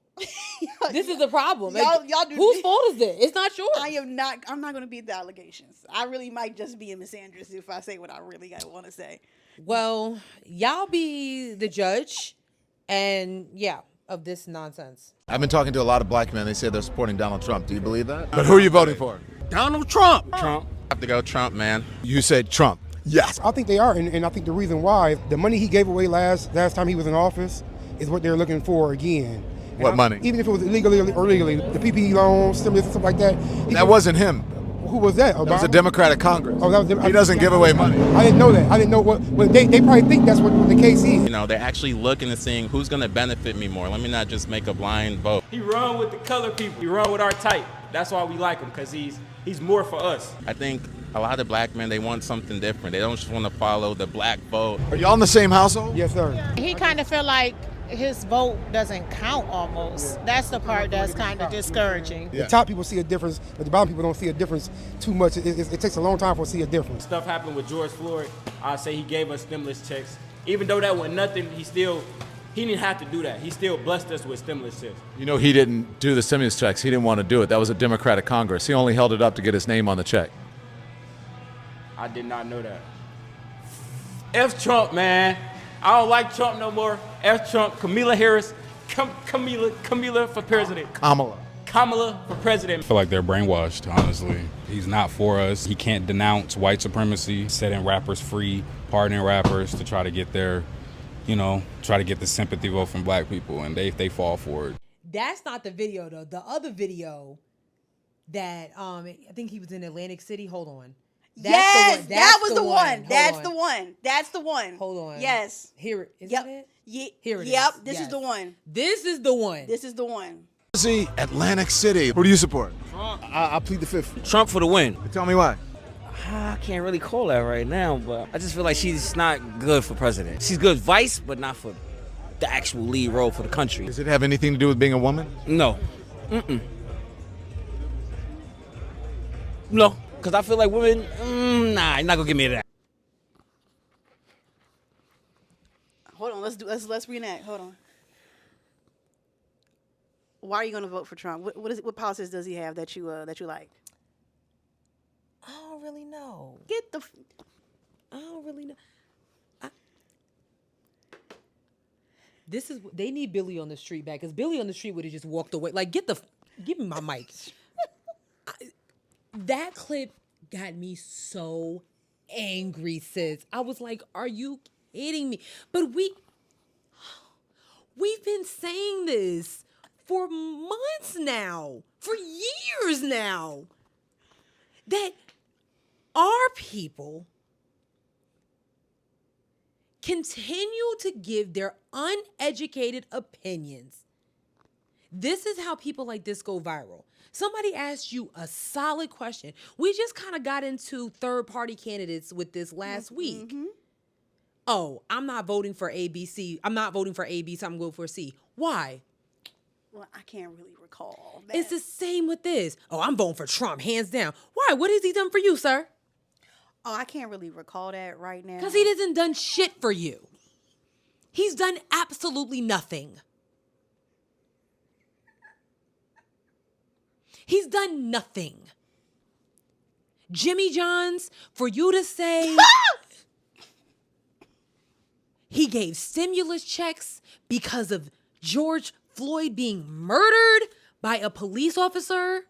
[SPEAKER 1] This is the problem.
[SPEAKER 2] Y'all do.
[SPEAKER 1] Whose fault is this? It's not yours.
[SPEAKER 2] I'm not going to beat the allegations. I really might just be a misandrous if I say what I really want to say.
[SPEAKER 1] Well, y'all be the judge, and of this nonsense.
[SPEAKER 5] I've been talking to a lot of black men. They say they're supporting Donald Trump. Do you believe that? But who are you voting for?
[SPEAKER 6] Donald Trump.
[SPEAKER 7] Trump. I have to go Trump, man.
[SPEAKER 5] You said Trump. Yes.
[SPEAKER 8] I think they are, and I think the reason why, the money he gave away last time he was in office is what they're looking for again.
[SPEAKER 5] What money?
[SPEAKER 8] Even if it was illegally or legally, the PPE loans, stimulus, and stuff like that.
[SPEAKER 5] That wasn't him.
[SPEAKER 8] Who was that?
[SPEAKER 5] That was a Democratic Congress.
[SPEAKER 8] Oh, that was
[SPEAKER 5] he doesn't give away money.
[SPEAKER 8] I didn't know that. I didn't know what they probably think that's what the case is.
[SPEAKER 7] You know, they're actually looking and seeing who's going to benefit me more. Let me not just make a blind vote.
[SPEAKER 6] He run with the colored people. He run with our type. That's why we like him, because he's more for us.
[SPEAKER 7] I think a lot of black men, they want something different. They don't just want to follow the black vote.
[SPEAKER 5] Are y'all in the same household?
[SPEAKER 8] Yes, sir.
[SPEAKER 9] He kind of feel like his vote doesn't count almost. That's the part that's kind of discouraging.
[SPEAKER 8] The top people see a difference, but the bottom people don't see a difference too much. It takes a long time for us to see a difference.
[SPEAKER 6] Stuff happened with George Floyd. I say he gave us stimulus checks. Even though that was nothing, he didn't have to do that. He still blessed us with stimulus checks.
[SPEAKER 5] You know, he didn't do the stimulus checks. He didn't want to do it. That was a Democratic Congress. He only held it up to get his name on the check.
[SPEAKER 6] I did not know that. F Trump, man. I don't like Trump no more. F Trump, Kamala Harris, Kamala for president. Kamala for president.
[SPEAKER 10] I feel like they're brainwashed, honestly. He's not for us. He can't denounce white supremacy, setting rappers free, pardoning rappers to try to get their, try to get the sympathy vote from black people, and they fall for it.
[SPEAKER 1] That's not the video, though. The other video that, I think he was in Atlantic City. Hold on.
[SPEAKER 2] That was the one. That's the one.
[SPEAKER 1] Hold on.
[SPEAKER 2] Yes.
[SPEAKER 1] Here, is that it? Here it is.
[SPEAKER 2] Yep, this is the one.
[SPEAKER 1] This is the one.
[SPEAKER 2] This is the one.
[SPEAKER 5] See, Atlantic City. Who do you support?
[SPEAKER 6] Trump.
[SPEAKER 11] I plead the fifth.
[SPEAKER 12] Trump for the win.
[SPEAKER 5] Tell me why.
[SPEAKER 12] I can't really call that right now, but I just feel like she's not good for president. She's good vice, but not for the actual lead role for the country.
[SPEAKER 5] Does it have anything to do with being a woman?
[SPEAKER 12] No. No, because I feel like women, nah, you're not going to give me that.
[SPEAKER 2] Hold on, let's reenact. Hold on. Why are you going to vote for Trump? What policies does he have that you like?
[SPEAKER 1] I don't really know. I don't really know. They need Billy on the street back, because Billy on the street would have just walked away. Like, give me my mic. That clip got me so angry, sis. I was like, are you kidding me? But we've been saying this for months now, for years now, that our people continue to give their uneducated opinions. This is how people like this go viral. Somebody asked you a solid question. We just kind of got into third-party candidates with this last week. Oh, I'm not voting for ABC. I'm not voting for A, B, so I'm going for C. Why?
[SPEAKER 2] Well, I can't really recall that.
[SPEAKER 1] It's the same with this. Oh, I'm voting for Trump, hands down. Why? What has he done for you, sir?
[SPEAKER 2] Oh, I can't really recall that right now.
[SPEAKER 1] Because he hasn't done shit for you. He's done absolutely nothing. He's done nothing. Jimmy John's, for you to say he gave stimulus checks because of George Floyd being murdered by a police officer.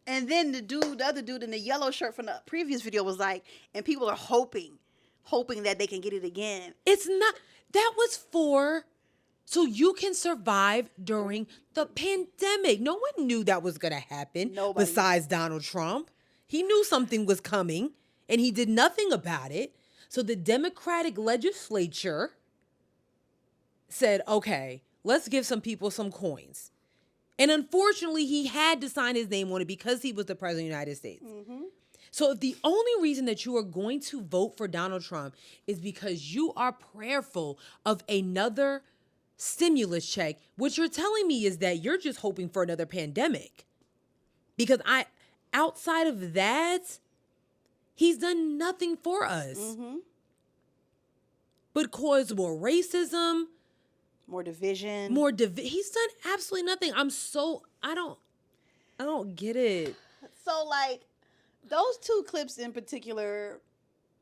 [SPEAKER 2] And then the other dude in the yellow shirt from the previous video was like, and people are hoping that they can get it again.
[SPEAKER 1] It's not, that was so you can survive during the pandemic. No one knew that was going to happen.
[SPEAKER 2] Nobody.
[SPEAKER 1] Besides Donald Trump. He knew something was coming, and he did nothing about it. So the Democratic legislature said, okay, let's give some people some coins. And unfortunately, he had to sign his name on it because he was the president of the United States. So if the only reason that you are going to vote for Donald Trump is because you are prayerful of another stimulus check, what you're telling me is that you're just hoping for another pandemic. Because outside of that, he's done nothing for us. But caused more racism,
[SPEAKER 2] more division.
[SPEAKER 1] He's done absolutely nothing. I don't get it.
[SPEAKER 2] So, like, those two clips in particular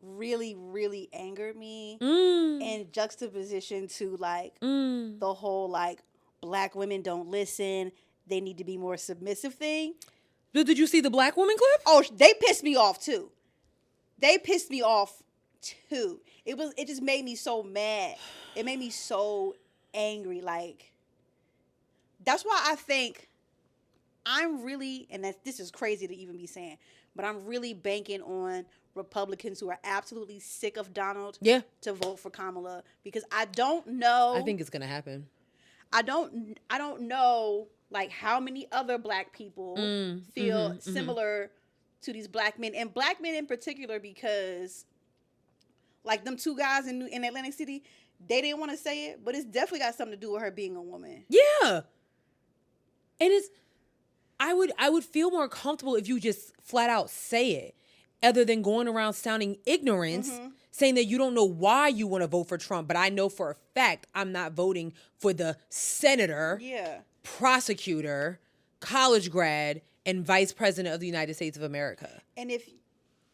[SPEAKER 2] really, really angered me in juxtaposition to, like, the whole, like, black women don't listen, they need to be more submissive thing.
[SPEAKER 1] Did you see the black woman clip?
[SPEAKER 2] Oh, they pissed me off, too. It just made me so mad. It made me so angry. Like, that's why I think I'm really, and this is crazy to even be saying, but I'm really banking on Republicans who are absolutely sick of Donald to vote for Kamala, because I don't know.
[SPEAKER 1] I think it's gonna happen.
[SPEAKER 2] I don't know, like, how many other black people feel similar to these black men, and black men in particular, because, like, them two guys in Atlantic City, they didn't want to say it, but it's definitely got something to do with her being a woman.
[SPEAKER 1] Yeah. And I would feel more comfortable if you just flat out say it, other than going around sounding ignorant, saying that you don't know why you want to vote for Trump, but I know for a fact I'm not voting for the senator, prosecutor, college grad, and vice president of the United States of America.
[SPEAKER 2] And if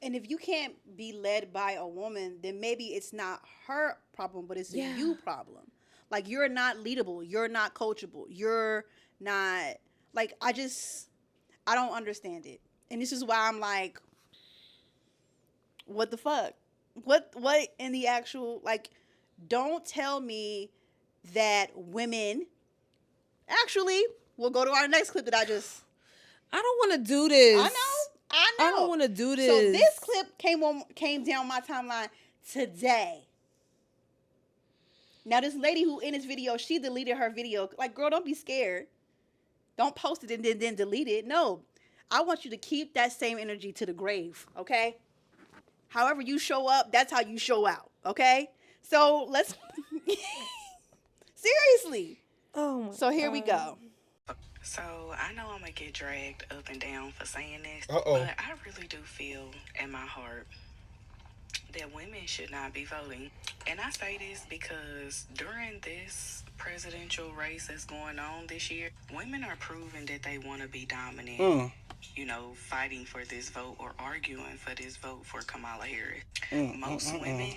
[SPEAKER 2] you can't be led by a woman, then maybe it's not her problem, but it's a you problem. Like, you're not leadable. You're not coachable. You're not, like, I don't understand it. And this is why I'm like, what the fuck? What in the actual, like, don't tell me that women, actually, we'll go to our next clip that I
[SPEAKER 1] don't want to do this.
[SPEAKER 2] I know. I
[SPEAKER 1] don't want to do this.
[SPEAKER 2] So this clip came down my timeline today. Now, this lady who in this video, she deleted her video. Like, girl, don't be scared. Don't post it and then delete it. No. I want you to keep that same energy to the grave, okay? However you show up, that's how you show out, okay? So let's... Seriously.
[SPEAKER 1] Oh, my
[SPEAKER 2] So here we go.
[SPEAKER 11] So I know I'm gonna get dragged up and down for saying this,
[SPEAKER 13] Uh-oh.
[SPEAKER 11] but I really do feel in my heart that women should not be voting. And I say this because during this presidential race that's going on this year, women are proving that they want to be dominant. You know, fighting for this vote or arguing for this vote for Kamala Harris. Most women,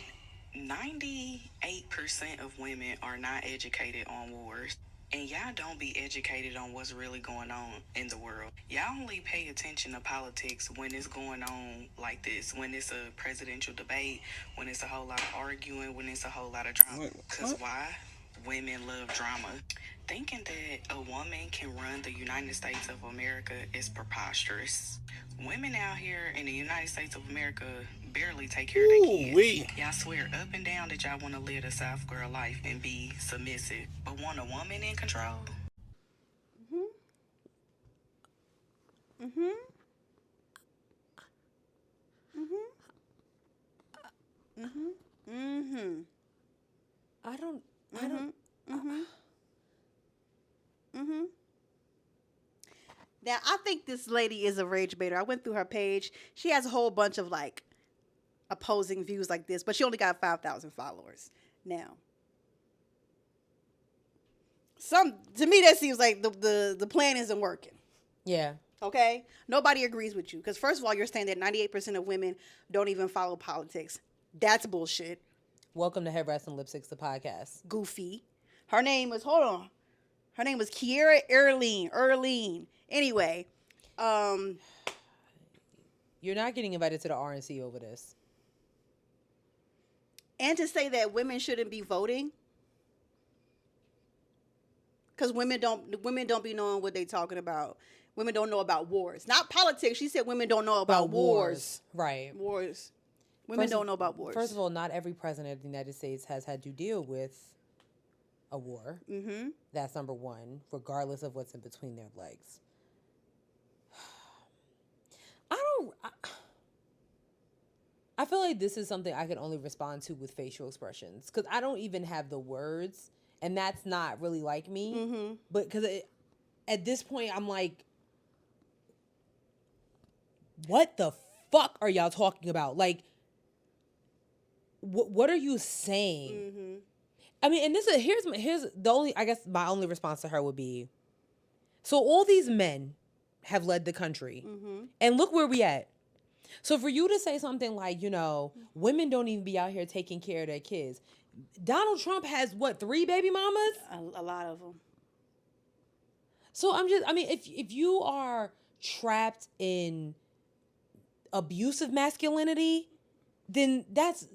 [SPEAKER 11] 98% of women are not educated on wars. And y'all don't be educated on what's really going on in the world. Y'all only pay attention to politics when it's going on like this, when it's a presidential debate, when it's a whole lot of arguing, when it's a whole lot of drama. Because why? Women love drama. Thinking that a woman can run the United States of America is preposterous. Women out here in the United States of America barely take care of their kids. Y'all swear up and down that y'all want to live a South girl life and be submissive, but want a woman in control?
[SPEAKER 1] I don't.
[SPEAKER 2] Now, I think this lady is a rage baiter. I went through her page. She has a whole bunch of like opposing views like this, but she only got 5,000 followers. Now, to me that seems like the plan isn't working.
[SPEAKER 1] Yeah.
[SPEAKER 2] Okay? Nobody agrees with you because first of all, you're saying that 98% of women don't even follow politics. That's bullshit.
[SPEAKER 1] Welcome to Headwraps and Lipsticks, the podcast.
[SPEAKER 2] Goofy. Her name was Her name was Kiera Erline. Anyway,
[SPEAKER 1] you're not getting invited to the RNC over this.
[SPEAKER 2] And to say that women shouldn't be voting, because women don't be knowing what they talking about. Women don't know about wars, not politics. She said women don't know about wars.
[SPEAKER 1] Right.
[SPEAKER 2] Wars. Women don't know about wars.
[SPEAKER 1] First of all, not every president of the United States has had to deal with a war.
[SPEAKER 2] Mm-hmm.
[SPEAKER 1] That's number one, regardless of what's in between their legs. I feel like this is something I can only respond to with facial expressions because I don't even have the words, and that's not really like me.
[SPEAKER 2] Mm-hmm.
[SPEAKER 1] But because at this point, I'm like, what the fuck are y'all talking about? Like, what are you saying?
[SPEAKER 2] Mm-hmm.
[SPEAKER 1] I mean, and here's the only, I guess my only response to her would be, so all these men have led the country, and look where we at. So for you to say something like, you know, women don't even be out here taking care of their kids. Donald Trump has, 3 baby mamas?
[SPEAKER 2] A lot of them.
[SPEAKER 1] So if you are trapped in abusive masculinity, then that's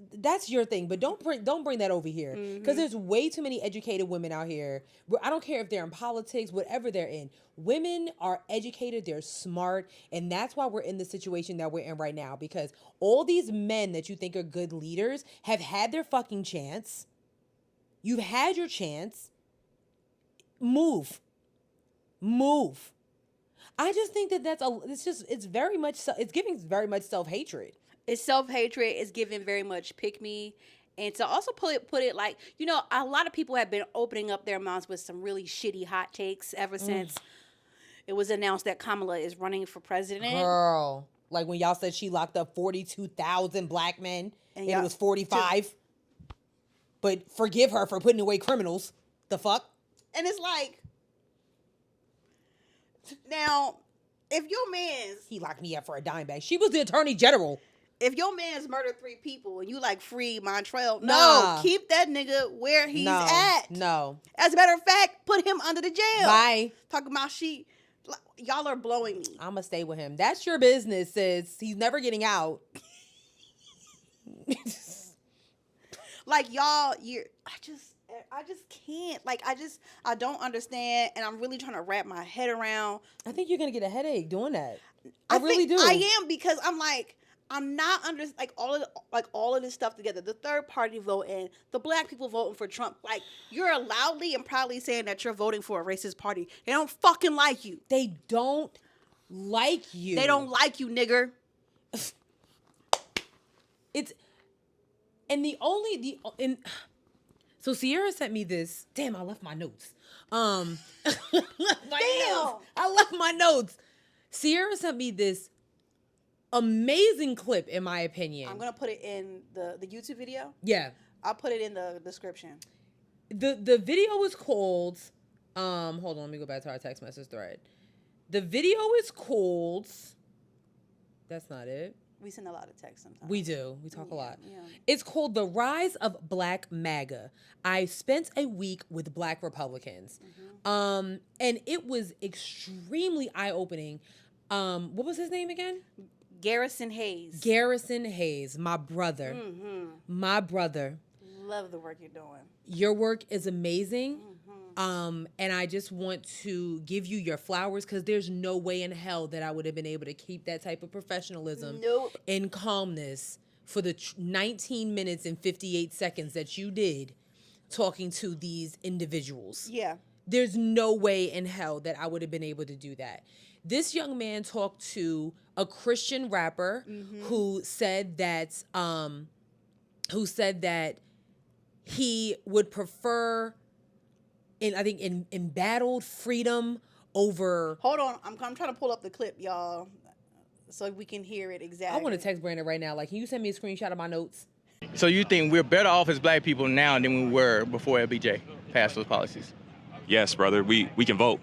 [SPEAKER 1] your thing. But don't bring that over here, because there's way too many educated women out here. I don't care if they're in politics, whatever they're in. Women are educated, they're smart, and that's why we're in the situation that we're in right now. Because all these men that you think are good leaders have had their fucking chance. You've had your chance. Move. I just think it's very much it's giving very much self-hatred.
[SPEAKER 2] It's self-hatred. It's giving very much pick-me. And to also put it like, you know, a lot of people have been opening up their mouths with some really shitty hot takes ever since it was announced that Kamala is running for president.
[SPEAKER 1] Girl, like when y'all said she locked up 42,000 black men and it was 45. But forgive her for putting away criminals. The fuck?
[SPEAKER 2] And it's like, now, if your man's...
[SPEAKER 1] He locked me up for a dime bag. She was the attorney general.
[SPEAKER 2] If your man's murdered 3 people and you like free Montrell,
[SPEAKER 1] Nah.
[SPEAKER 2] no, keep that nigga where he's at.
[SPEAKER 1] No.
[SPEAKER 2] As a matter of fact, put him under the jail.
[SPEAKER 1] Bye.
[SPEAKER 2] Talking about y'all are blowing me.
[SPEAKER 1] I'ma stay with him. That's your business, sis. He's never getting out.
[SPEAKER 2] Like y'all, I just can't. Like I don't understand, and I'm really trying to wrap my head around.
[SPEAKER 1] I think you're gonna get a headache doing that. I really do.
[SPEAKER 2] I am, because I'm like, I'm not under all of this stuff together. The third party voting, the black people voting for Trump. Like, you're loudly and proudly saying that you're voting for a racist party. They don't fucking like you.
[SPEAKER 1] They don't like you.
[SPEAKER 2] They don't like you, nigger.
[SPEAKER 1] So Sierra sent me this. Damn, I left my notes. Damn, I left my notes. Sierra sent me this amazing clip, in my opinion.
[SPEAKER 2] I'm gonna put it in the YouTube video.
[SPEAKER 1] Yeah,
[SPEAKER 2] I'll put it in the description.
[SPEAKER 1] The video is called. Hold on, let me go back to our text message thread. The video is called. That's not it.
[SPEAKER 2] We send a lot of texts sometimes.
[SPEAKER 1] We do. We talk a lot.
[SPEAKER 2] Yeah.
[SPEAKER 1] It's called The Rise of Black MAGA. I spent a week with Black Republicans. And it was extremely eye-opening. What was his name again?
[SPEAKER 2] Garrison Hayes.
[SPEAKER 1] Garrison Hayes, my brother. My brother.
[SPEAKER 2] Love the work you're doing.
[SPEAKER 1] Your work is amazing. And I just want to give you your flowers because there's no way in hell that I would have been able to keep that type of professionalism and calmness for the 19 minutes and 58 seconds that you did talking to these individuals.
[SPEAKER 2] Yeah.
[SPEAKER 1] There's no way in hell that I would have been able to do that. This young man talked to a Christian rapper who said that he would prefer in embattled freedom over.
[SPEAKER 2] Hold on, I'm trying to pull up the clip, y'all, so we can hear it exactly.
[SPEAKER 1] I want to text Brandon right now. Like, can you send me a screenshot of my notes?
[SPEAKER 13] So you think we're better off as black people now than we were before LBJ passed those policies?
[SPEAKER 14] Yes, brother. We can vote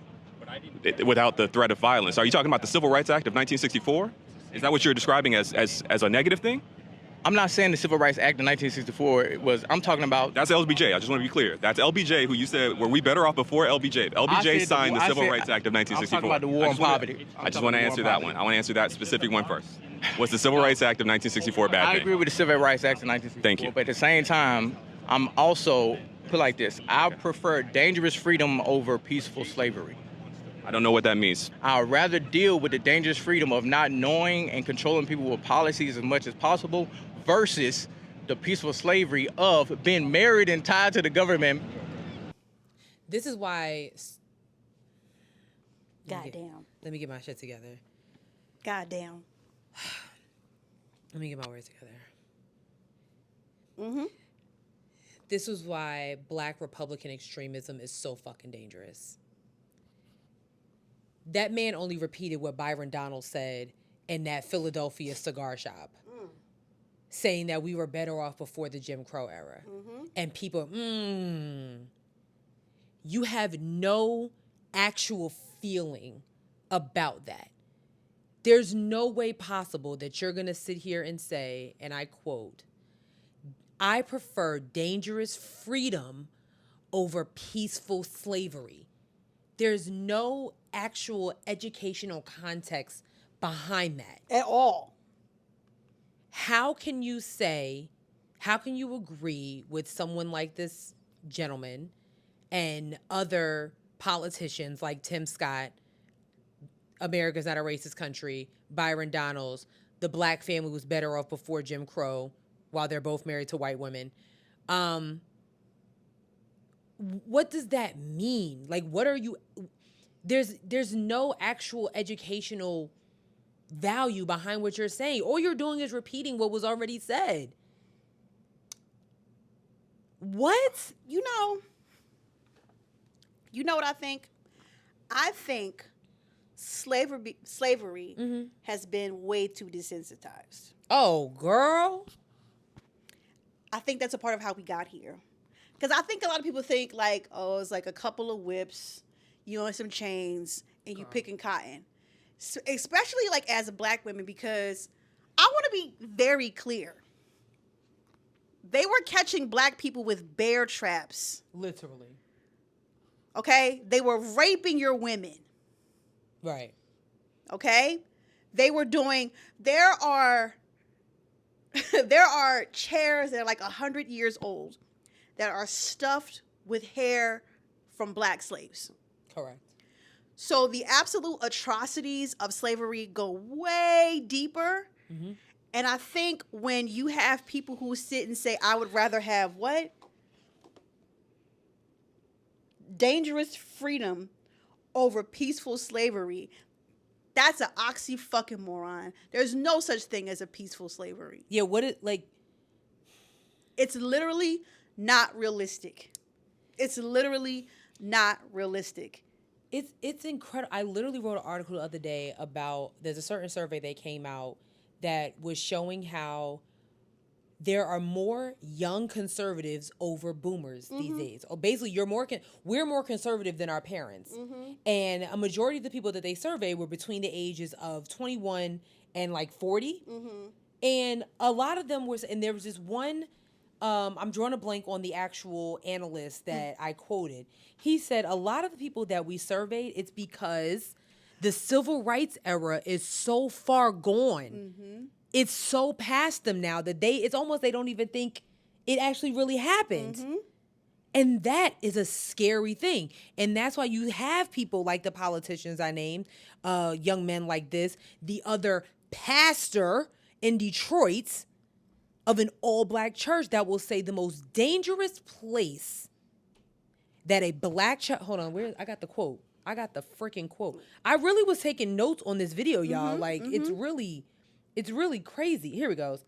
[SPEAKER 14] without the threat of violence. Are you talking about the Civil Rights Act of 1964? Is that what you're describing as a negative thing?
[SPEAKER 13] I'm not saying the Civil Rights Act of 1964 was. I'm talking about.
[SPEAKER 14] That's LBJ. I just want to be clear. That's LBJ, who you said, were we better off before LBJ? LBJ signed the Civil Rights Act of 1964.
[SPEAKER 13] I'm talking about the war on poverty.
[SPEAKER 14] I just want to answer that one. I want to answer that specific one first. Was the Civil Rights Act of 1964 a bad thing?
[SPEAKER 13] I agree with the Civil Rights Act of 1964.
[SPEAKER 14] Thank you.
[SPEAKER 13] But at the same time, I'm also put like this. I prefer dangerous freedom over peaceful slavery.
[SPEAKER 14] I don't know what that means.
[SPEAKER 13] I'd rather deal with the dangerous freedom of not knowing and controlling people with policies as much as possible versus the peaceful slavery of being married and tied to the government.
[SPEAKER 1] This is why.
[SPEAKER 2] Goddamn.
[SPEAKER 1] Let me get my shit together.
[SPEAKER 2] Goddamn.
[SPEAKER 1] Let me get my words together. This is why Black Republican extremism is so fucking dangerous. That man only repeated what Byron Donald said in that Philadelphia cigar shop, saying that we were better off before the Jim Crow era. And people, you have no actual feeling about that. There's no way possible that you're going to sit here and say, and I quote, I prefer dangerous freedom over peaceful slavery. There's no actual educational context behind that.
[SPEAKER 2] At all.
[SPEAKER 1] How can you agree with someone like this gentleman and other politicians like Tim Scott, America's Not a Racist Country, Byron Donalds, the black family was better off before Jim Crow while they're both married to white women? What does that mean? Like, what are you... There's no actual educational value behind what you're saying. All you're doing is repeating what was already said. What?
[SPEAKER 2] You know what I think? I think slavery has been way too desensitized.
[SPEAKER 1] Oh, girl.
[SPEAKER 2] I think that's a part of how we got here. Because I think a lot of people think like, oh, it's like a couple of whips, you know, some chains, and you picking cotton. So, especially like as a black woman, because I want to be very clear. They were catching black people with bear traps.
[SPEAKER 1] Literally.
[SPEAKER 2] Okay? They were raping your women.
[SPEAKER 1] Right.
[SPEAKER 2] Okay? They were doing, there are chairs that are like 100 years old that are stuffed with hair from black slaves.
[SPEAKER 1] Correct.
[SPEAKER 2] So the absolute atrocities of slavery go way deeper. Mm-hmm. And I think when you have people who sit and say, I would rather have what? Dangerous freedom over peaceful slavery. That's an oxy-fucking-moron. There's no such thing as a peaceful slavery.
[SPEAKER 1] Yeah, what it, like...
[SPEAKER 2] It's literally not realistic. It's literally not realistic.
[SPEAKER 1] It's incredible. I literally wrote an article the other day about, there's a certain survey that came out that was showing how there are more young conservatives over boomers these days. Or basically, we're more conservative than our parents. And a majority of the people that they surveyed were between the ages of 21 and like 40. And a lot of them and there was this one, I'm drawing a blank on the actual analyst that I quoted. He said a lot of the people that we surveyed, it's because the civil rights era is so far gone. It's so past them now that it's almost they don't even think it actually really happened. And that is a scary thing. And that's why you have people like the politicians I named, young men like this, the other pastor in Detroit of an all-black church that will say the most dangerous place that a black child... Hold on, I got the quote. I got the freaking quote. I really was taking notes on this video, y'all. It's really crazy. Here it goes.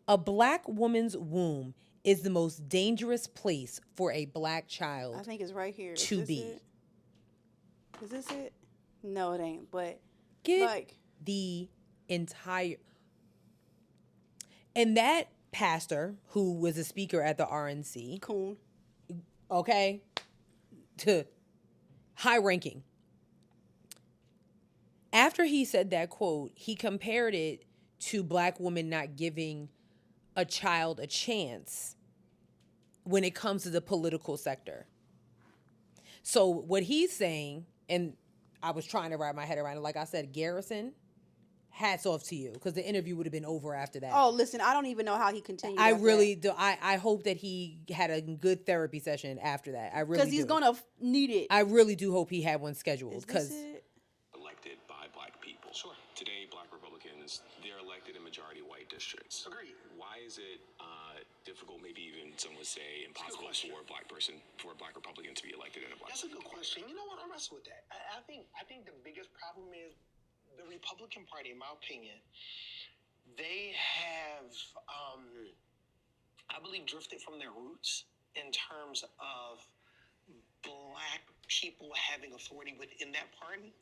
[SPEAKER 1] A black woman's womb is the most dangerous place for a black child.
[SPEAKER 2] I think it's right here.
[SPEAKER 1] To be.
[SPEAKER 2] Is this it? No, it ain't. But
[SPEAKER 1] get the entire... And that pastor, who was a speaker at the RNC...
[SPEAKER 2] Cool.
[SPEAKER 1] Okay? To high ranking. After he said that quote, he compared it to black women not giving a child a chance when it comes to the political sector. So what he's saying, and I was trying to wrap my head around it, like I said, Garrison, hats off to you, because the interview would have been over after that.
[SPEAKER 2] Oh, listen, I don't even know how he continued.
[SPEAKER 1] I really do. I hope that he had a good therapy session after that. I really do.
[SPEAKER 2] Because he's going to need it.
[SPEAKER 1] I really do hope he had one scheduled. Because
[SPEAKER 15] elected by black people. Sure. Today, black Republicans, they're elected in majority white districts. Agreed. Why is it difficult, maybe even some would say impossible for a black Republican to be elected in a black?
[SPEAKER 16] That's a good question. You know what? I'm wrestling with that. I think the biggest problem is the Republican Party, in my opinion, they have, I believe, drifted from their roots in terms of black people having authority within that party.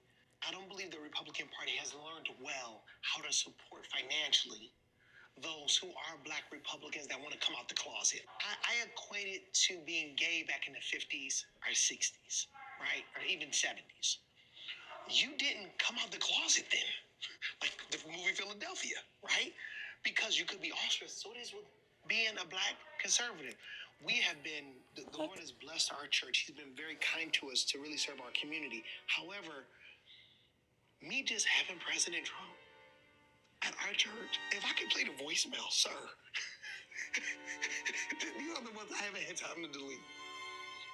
[SPEAKER 16] I don't believe the Republican Party has learned well how to support financially those who are black Republicans that want to come out the closet. I equate it to being gay back in the 50s or 60s, right? Or even 70s. You didn't come out the closet then, like the movie Philadelphia, right? Because you could be ostracized. So it is with being a black conservative. We have been, the Lord has blessed our church. He's been very kind to us to really serve our community. However, me just having President Trump at our church, if I could play the voicemail, sir, these are the ones I haven't had time to delete.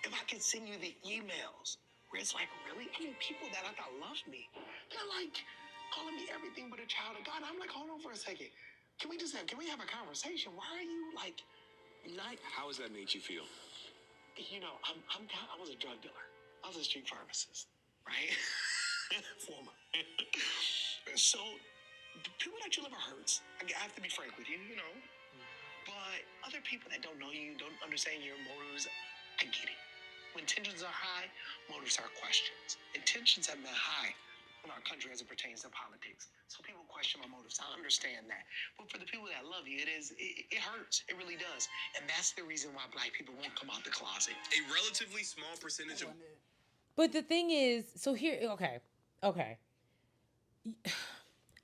[SPEAKER 16] If I could send you the emails, where it's like, really? I mean, people that I thought loved me, they're like calling me everything but a child of God. I'm like, hold on for a second. Can we have a conversation? Why are you like, not?
[SPEAKER 15] How has that made you feel?
[SPEAKER 16] You know, I was a drug dealer. I was a street pharmacist, right? Former. So, people that you live hurts. I have to be frank with you, you know. But other people that don't know you, don't understand your motives, I get it. When tensions are high, motives are questions. And tensions have been high in our country as it pertains to politics. So people question my motives. I understand that. But for the people that love you, it hurts. It really does. And that's the reason why black people won't come out the closet.
[SPEAKER 15] A relatively small percentage of...
[SPEAKER 1] But the thing is, so here, okay.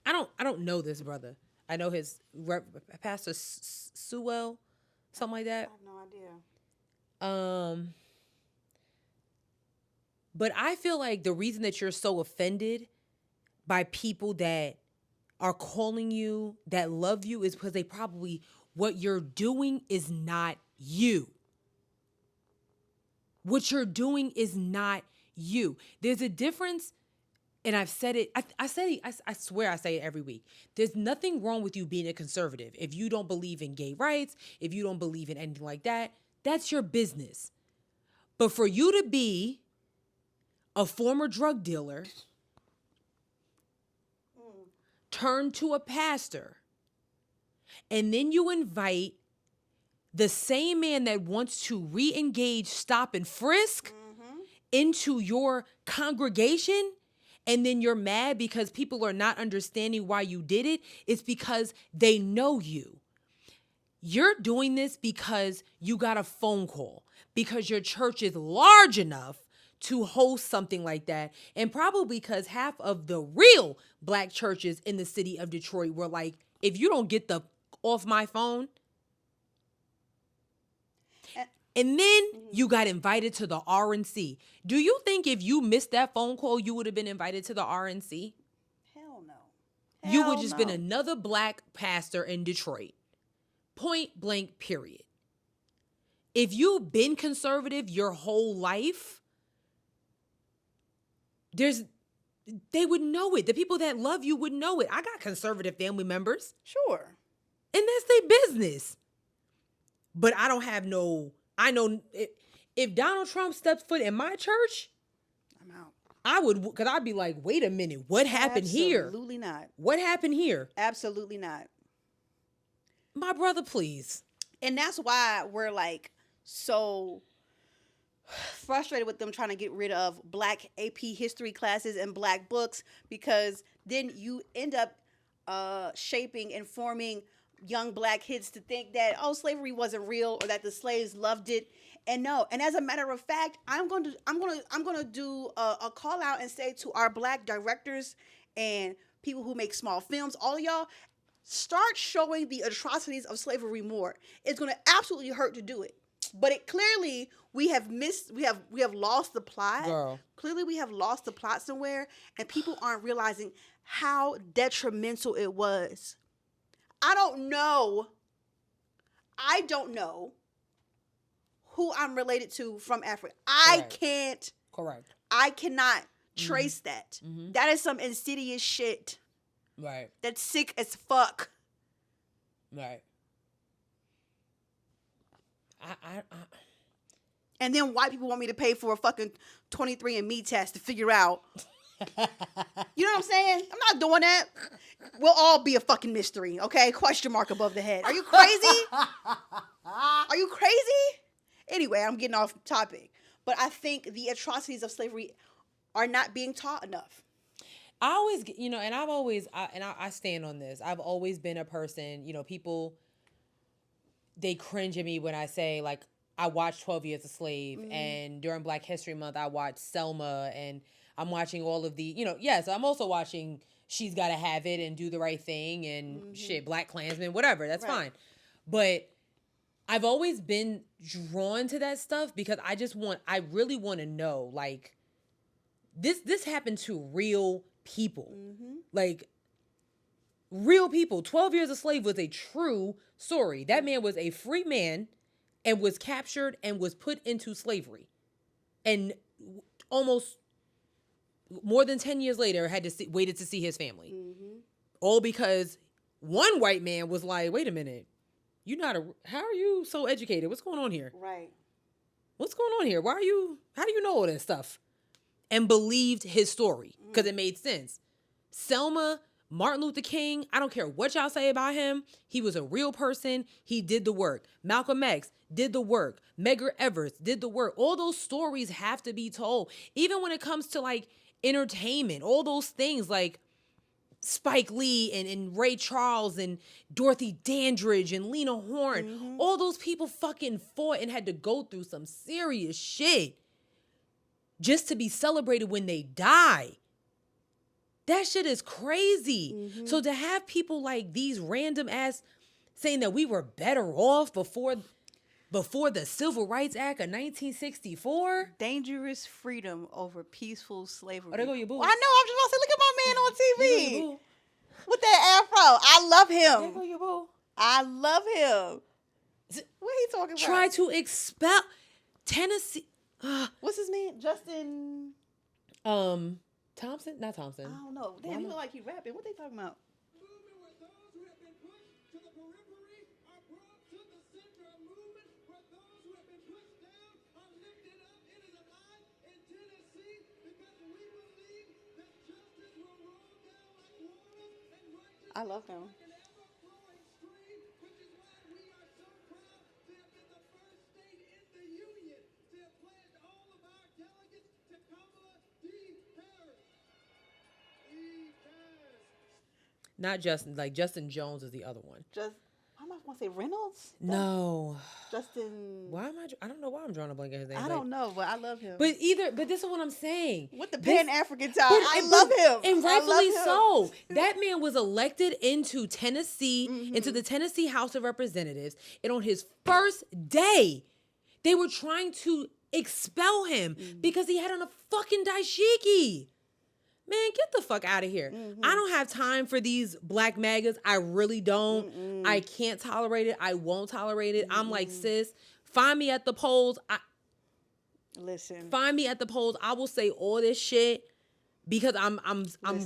[SPEAKER 1] I don't know this brother. I know his Pastor Sewell, something like that.
[SPEAKER 2] I have no idea.
[SPEAKER 1] But I feel like the reason that you're so offended by people that are calling you, that love you, is because what you're doing is not you. What you're doing is not you. There's a difference, and I've said it, I swear I say it every week. There's nothing wrong with you being a conservative. If you don't believe in gay rights, if you don't believe in anything like that, that's your business. But for you to be a former drug dealer, turn to a pastor, and then you invite the same man that wants to re-engage stop and frisk into your congregation, and then you're mad because people are not understanding why you did it, it's because they know you. You're doing this because you got a phone call, because your church is large enough to host something like that, and probably because half of the real black churches in the city of Detroit were like, if you don't get the off my phone. And then you got invited to the RNC. Do you think if you missed that phone call, you would have been invited to the RNC?
[SPEAKER 2] Hell no.
[SPEAKER 1] You would just been another black pastor in Detroit. Point blank, period. If you've been conservative your whole life, they would know it. The people that love you would know it. I got conservative family members.
[SPEAKER 2] Sure.
[SPEAKER 1] And that's their business. But I don't have no... I know if Donald Trump steps foot in my church,
[SPEAKER 2] I'm out.
[SPEAKER 1] I would, because I'd be like, wait a minute, what happened here?
[SPEAKER 2] Absolutely not.
[SPEAKER 1] What happened here?
[SPEAKER 2] Absolutely not.
[SPEAKER 1] My brother, please.
[SPEAKER 2] And that's why we're like so frustrated with them trying to get rid of black AP history classes and black books, because then you end up shaping and forming young black kids to think that, oh, slavery wasn't real, or that the slaves loved it. And no. And as a matter of fact, I'm going to do a call out and say to our black directors and people who make small films, all of y'all, start showing the atrocities of slavery more. It's going to absolutely hurt to do it. But it clearly we have lost the plot.
[SPEAKER 1] Girl.
[SPEAKER 2] Clearly we have lost the plot somewhere, and people aren't realizing how detrimental it was. I don't know who I'm related to from Africa. I cannot trace that.
[SPEAKER 1] Mm-hmm.
[SPEAKER 2] That is some insidious shit.
[SPEAKER 1] Right.
[SPEAKER 2] That's sick as fuck.
[SPEAKER 1] Right.
[SPEAKER 2] And then white people want me to pay for a fucking 23andMe test to figure out. You know what I'm saying? I'm not doing that. We'll all be a fucking mystery, okay? Question mark above the head. Are you crazy? Are you crazy? Anyway, I'm getting off topic. But I think the atrocities of slavery are not being taught enough.
[SPEAKER 1] I always, and I stand on this. I've always been a person, people, they cringe at me when I say, like, I watched 12 Years a Slave, and during Black History Month, I watched Selma, and I'm watching all of the, yes, I'm also watching She's Gotta Have It and Do the Right Thing and shit, Black Klansman, whatever, that's fine. But I've always been drawn to that stuff because I really want to know, like, this happened to real people. Like, real people. 12 Years a Slave was a true story. That man was a free man and was captured and was put into slavery. And almost more than 10 years later waited to see his family. All because one white man was like, wait a minute, how are you so educated? What's going on here?
[SPEAKER 2] Right.
[SPEAKER 1] What's going on here? How do you know all this stuff? And believed his story because it made sense. Selma, Martin Luther King, I don't care what y'all say about him. He was a real person. He did the work. Malcolm X did the work. Medgar Evers did the work. All those stories have to be told. Even when it comes to, like, entertainment, all those things like Spike Lee and Ray Charles and Dorothy Dandridge and Lena Horne, all those people fucking fought and had to go through some serious shit just to be celebrated when they die. That shit is crazy. So to have people like these random ass saying that we were better off before the Civil Rights Act of 1964.
[SPEAKER 2] Dangerous freedom over peaceful slavery.
[SPEAKER 1] Oh, there go your boo.
[SPEAKER 2] I know, I'm just about to say, look at my man on TV. With that afro. I love him.
[SPEAKER 1] There go your boo.
[SPEAKER 2] I love him. What he talking about?
[SPEAKER 1] Try to expel Tennessee.
[SPEAKER 2] What's his name? Justin.
[SPEAKER 1] Thompson? Not Thompson.
[SPEAKER 2] I don't know. Damn, he look like he rapping. What they talking about? I love him.
[SPEAKER 1] Not Justin. Like Justin Jones is the other one.
[SPEAKER 2] I'm not gonna say Reynolds.
[SPEAKER 1] No.
[SPEAKER 2] Justin.
[SPEAKER 1] Why am I don't know why I'm drawing a blank at his name.
[SPEAKER 2] I don't know, but I love him.
[SPEAKER 1] But this is what I'm saying.
[SPEAKER 2] With the Pan-African tie, I love him.
[SPEAKER 1] And rightfully
[SPEAKER 2] I
[SPEAKER 1] so.
[SPEAKER 2] love him.
[SPEAKER 1] That man was elected into Tennessee, into the Tennessee House of Representatives. And on his first day, they were trying to expel him because he had on a fucking dashiki. Man, get the fuck out of here. I don't have time for these black MAGAs. I really don't. I can't tolerate it. I won't tolerate it. I'm like, sis, find me at the polls.
[SPEAKER 2] Listen.
[SPEAKER 1] Find me at the polls. I will say all this shit because I'm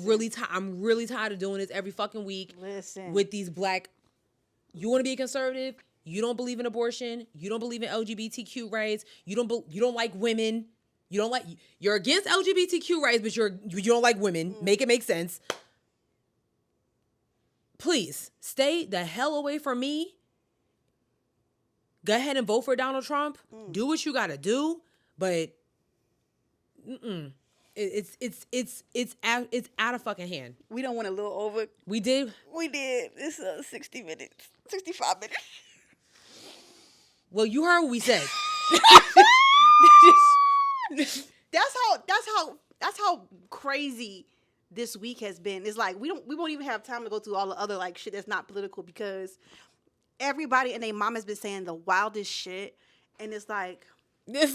[SPEAKER 1] really tired of doing this every fucking week.
[SPEAKER 2] Listen.
[SPEAKER 1] With these black. You want to be a conservative? You don't believe in abortion. You don't believe in LGBTQ rights. You don't like women. You're against LGBTQ rights, but you don't like women. Make it make sense. Please stay the hell away from me. Go ahead and vote for Donald Trump. Do what you gotta do, but it's out of fucking hand.
[SPEAKER 2] We don't want a little over.
[SPEAKER 1] We did.
[SPEAKER 2] It's 60 minutes, 65 minutes.
[SPEAKER 1] Well, you heard what we said.
[SPEAKER 2] That's how crazy this week has been. It's like we won't even have time to go through all the other like shit that's not political because everybody and their mom has been saying the wildest shit, and it's like